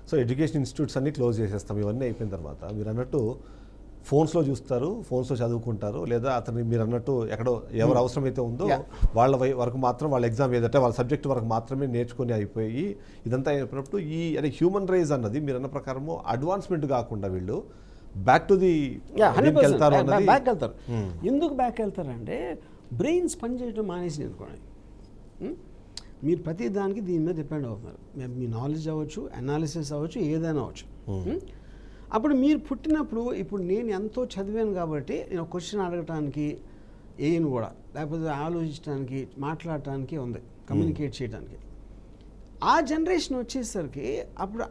సో ఎడ్యుకేషన్ ఇన్స్టిట్యూట్స్ అన్ని క్లోజ్ చేసేస్తాం. ఇవన్నీ అయిపోయిన తర్వాత మీరు అన్నట్టు ఫోన్స్లో చూస్తారు, ఫోన్స్లో చదువుకుంటారు, లేదా అతన్ని మీరు అన్నట్టు ఎక్కడో ఎవరు అవసరమైతే ఉందో వాళ్ళ వరకు మాత్రం వాళ్ళ ఎగ్జామ్ ఏదంటే వాళ్ళ సబ్జెక్ట్ వరకు మాత్రమే నేర్చుకొని అయిపోయి ఇదంతా అయినప్పుడు ఈ అంటే హ్యూమన్ రైజ్ అన్నది మీరు అన్న ప్రకారము అడ్వాన్స్మెంట్ కాకుండా వీళ్ళు బ్యాక్ టు ది బ్యాక్ వెళ్తారు. ఎందుకు బ్యాక్ వెళ్తారంటే బ్రెయిన్స్ పనిచేయడం మానేసి అనుకోండి, మీరు ప్రతి దానికి దీని మీద డిపెండ్ అవుతున్నారు. మీ నాలెడ్జ్ అవ్వచ్చు, అనాలిసిస్ అవ్వచ్చు, ఏదైనా అవ్వచ్చు. అప్పుడు మీరు పుట్టినప్పుడు ఇప్పుడు నేను ఎంతో చదివాను కాబట్టి నేను క్వశ్చన్ అడగటానికి ఏను కూడా, లేకపోతే ఆలోచించడానికి, మాట్లాడటానికి ఉంది, కమ్యూనికేట్ చేయడానికి. ఆ జనరేషన్ వచ్చేసరికి అప్పుడు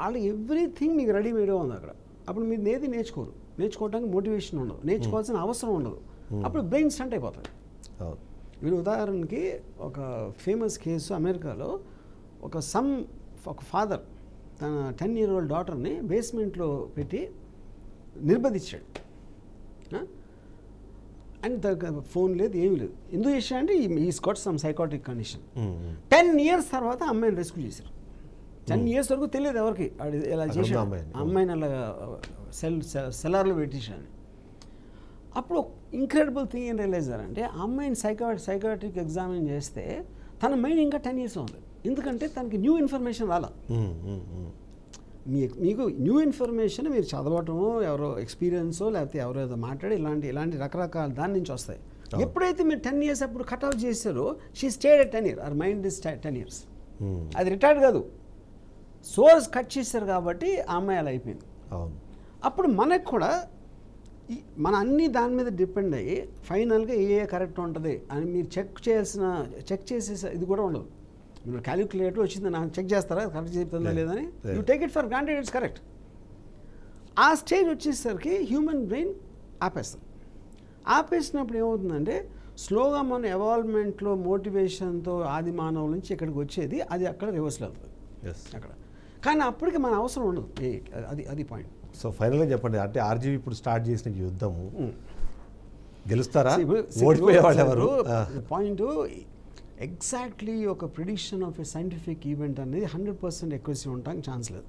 వాళ్ళు ఎవ్రీథింగ్ మీకు రెడీమేడ్గా ఉంది అక్కడ. అప్పుడు మీరు ఏది నేర్చుకోవడానికి మోటివేషన్ ఉండదు, నేర్చుకోవాల్సిన అవసరం ఉండదు. అప్పుడు బ్రెయిన్ స్టంట్ అయిపోతుంది. మీరు ఉదాహరణకి ఒక ఫేమస్ కేసు అమెరికాలో ఒక ఫాదర్ తన 10-year-old డాటర్ని బేస్మెంట్లో పెట్టి నిర్బంధించాడు. అండ్ ఫోన్ లేదు, ఏమీ లేదు. ఎందుకు చేశాడంటే is got some psychotic condition. 10 years తర్వాత అమ్మాయిని రెస్క్యూ చేశారు. 10 years వరకు తెలియదు ఎవరికి ఇలా చేశాడు. అమ్మాయిని అలా సెలార్లో పెట్టేశాడు. అప్పుడు ఇంక్రెడిబుల్ థింగ్ ఏం రియలైజ్ అయ్యారంటే ఆ అమ్మాయిని సైకాట్రిక్ ఎగ్జామిన్ చేస్తే తన మైండ్ ఇంకా 10 years ఉంది. ఎందుకంటే తనకి న్యూ ఇన్ఫర్మేషన్ రాలా. మీకు న్యూ ఇన్ఫర్మేషన్ మీరు చదవటమో, ఎవరో ఎక్స్పీరియన్సో, లేకపోతే ఎవరో ఏదో మాట్లాడి ఇలాంటి రకరకాల దాని నుంచి వస్తాయి. ఎప్పుడైతే మీరు 10 years అప్పుడు కట్ ఆఫ్ చేశారో she stayed at 10 years, our mind is 10 years. అది రిటైర్డ్ కాదు, సోర్స్ కట్ చేశారు కాబట్టి ఆ అమ్మాయి అలా అయిపోయింది. అప్పుడు మనకు కూడా మన అన్ని దాని మీద డిపెండ్ అయ్యి ఫైనల్గా ఏ కరెక్ట్ ఉంటుంది అని మీరు చెక్ చేసే ఇది కూడా ఉండదు. మీరు క్యాలిక్యులేటర్ వచ్చింది నాకు చెక్ చేస్తారా కరెక్ట్ చెప్తుందా లేదని, you take it for granted it's correct. ఆ స్టేజ్ వచ్చేసరికి హ్యూమన్ బ్రెయిన్ ఆపేస్తుంది. ఆపేసినప్పుడు ఏమవుతుందంటే స్లోగా మన ఎవాల్వ్మెంట్లో మోటివేషన్తో ఆది మానవుల నుంచి ఇక్కడికి వచ్చేది అది అక్కడ రివర్స్లో వెళ్తుంది అక్కడ. కానీ అప్పటికి మన అవసరం ఉండదు. అది పాయింట్. సో ఫైనల్గా చెప్పండి, అంటే ఆర్జీవీ ఇప్పుడు స్టార్ట్ చేసిన యుద్ధము గెలుస్తారా, ఓడిపోయేవాళ్ళు ఎవరు? పాయింట్ ఎగ్జాక్ట్లీ ఒక prediction of a scientific event అనేది 100% ఎక్యురసీ ఉండడానికి ఛాన్స్ లేదు.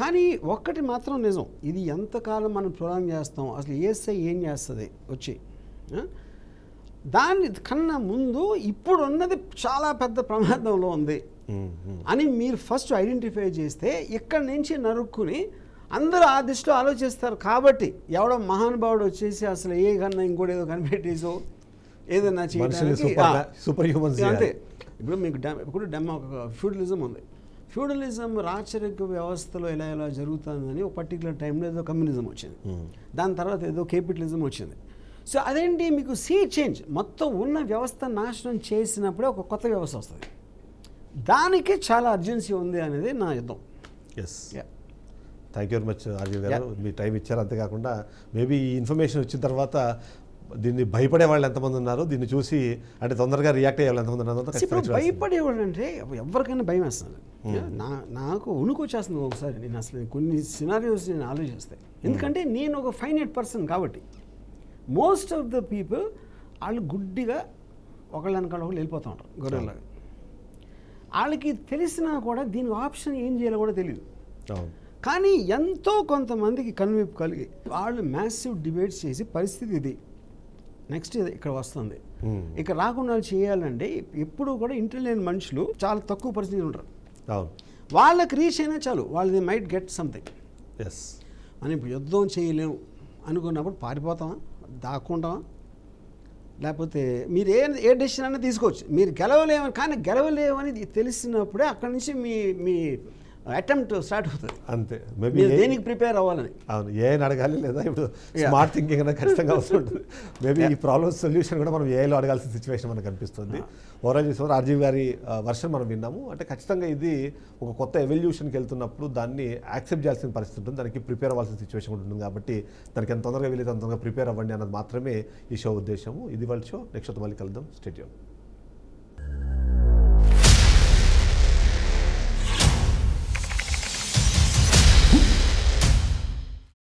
కానీ ఒక్కటి మాత్రం నిజం, ఇది ఎంతకాలం మనం ప్రొలాంగ్ చేస్తాం, అసలు ఏఎస్ఐ ఏం చేస్తుంది వచ్చి దాని కన్నా ముందు ఇప్పుడు ఉన్నది చాలా పెద్ద ప్రమాదంలో ఉంది అని మీరు ఫస్ట్ ఐడెంటిఫై చేస్తే ఇక్కడి నుంచి నరుక్కుని అందరూ ఆ దృష్టిలో ఆలోచిస్తారు. కాబట్టి ఎవడో మహానుభావుడు వచ్చేసి అసలు ఏ కన్నా ఇంకోటి ఏదో కనిపెట్టేసో ఏదన్నా చేయడానికి అంతే. ఇప్పుడు మీకు ఫ్యూడలిజం ఉంది. ఫ్యూడలిజం రాచరిక వ్యవస్థలో ఎలా జరుగుతుందని ఒక పర్టికులర్ టైంలో ఏదో కమ్యూనిజం వచ్చింది, దాని తర్వాత ఏదో క్యాపిటలిజం వచ్చింది. సో అదేంటి మీకు చేంజ్ మొత్తం ఉన్న వ్యవస్థ నాశనం చేసినప్పుడే ఒక కొత్త వ్యవస్థ వస్తుంది. దానికి చాలా అర్జెన్సీ ఉంది అనేది నా యుద్ధం. Thank you very much RGV గారు, మీ టైం ఇచ్చారు. అంతేకాకుండా మేబీ ఈ ఇన్ఫర్మేషన్ వచ్చిన తర్వాత దీన్ని భయపడే వాళ్ళు ఎంతమంది ఉన్నారు, దీన్ని చూసి అంటే తొందరగా రియాక్ట్ అయ్యే వాళ్ళు ఎంతమంది ఉన్నారు? ఇప్పుడు భయపడేవాళ్ళు అంటే ఎవరికైనా భయం వేస్తుంది. నాకు ఉనికి వచ్చేస్తుంది ఒకసారి. నేను అసలు కొన్ని సినారియోస్ నేను ఆలోచిస్తాను, ఎందుకంటే నేను ఒక ఫైనైట్ పర్సన్ కాబట్టి. మోస్ట్ ఆఫ్ ద పీపుల్ వాళ్ళు గుడ్డిగా ఒకళ్ళ వెనకాల ఒకళ్ళు వెళ్ళిపోతూ ఉంటారు గొర్రెలాగా. వాళ్ళకి తెలిసినా కూడా దీని ఆప్షన్ ఏం చేయాలో కూడా తెలియదు. కానీ ఎంతో కొంతమందికి కనువిప్పు కలిగి వాళ్ళు మ్యాసివ్ డిబేట్స్ చేసి పరిస్థితి ఇది నెక్స్ట్ ఇక్కడ వస్తుంది. ఇక్కడ రాకుండా చేయాలంటే ఎప్పుడు కూడా ఇంటెలిజెంట్ మనుషులు చాలా తక్కువ పరిస్థితులు ఉంటారు. అవును, వాళ్ళకి రీచ్ అయినా చాలు, వాళ్ళు మైట్ గెట్ సంథింగ్. ఎస్, మనం ఇప్పుడు యుద్ధం చేయలేము అనుకున్నప్పుడు పారిపోతామా, దాక్కుంటామా, లేకపోతే మీరు ఏ డెసిషన్ అనేది తీసుకోవచ్చు. మీరు గెలవలేమని, కానీ గెలవలేమని తెలిసినప్పుడే అక్కడి నుంచి మీ అటెంప్ట్ స్టార్ట్ అవుతుంది. అంతే. మేబీ మీరు దేనికి ప్రిపేర్ అవ్వాలని. అవును, ఏఐని అడగాలి, లేదా ఇప్పుడు స్మార్ట్ థింకింగ్ అనేది ఖచ్చితంగా అవసరం ఉంటుంది. మేబీ ఈ ప్రాబ్లమ్ సొల్యూషన్ కూడా మనం ఏఐలో అడగాల్సిన సిచ్యువేషన్ మనకు కనిపిస్తుంది. ఓవరాల్ చేసిన రాజీవ్ గారి వర్షన్ మనం విన్నాము. అంటే ఖచ్చితంగా ఇది ఒక కొత్త ఎవల్యూషన్కి వెళ్తున్నప్పుడు దాన్ని యాక్సెప్ట్ చేయాల్సిన పరిస్థితి ఉంటుంది, దానికి ప్రిపేర్ అవ్వాల్సిన సిచ్యువేషన్ ఉంటుంది. కాబట్టి దానికి ఎంత తొందరగా వీలైతే అంత తొందరగా ప్రిపేర్ అవ్వండి అన్నది మాత్రమే ఈ షో ఉద్దేశము. ఇది వాళ్ళ షో. నెక్స్ట్ మళ్ళీ కలుద్దాం. Stay tune.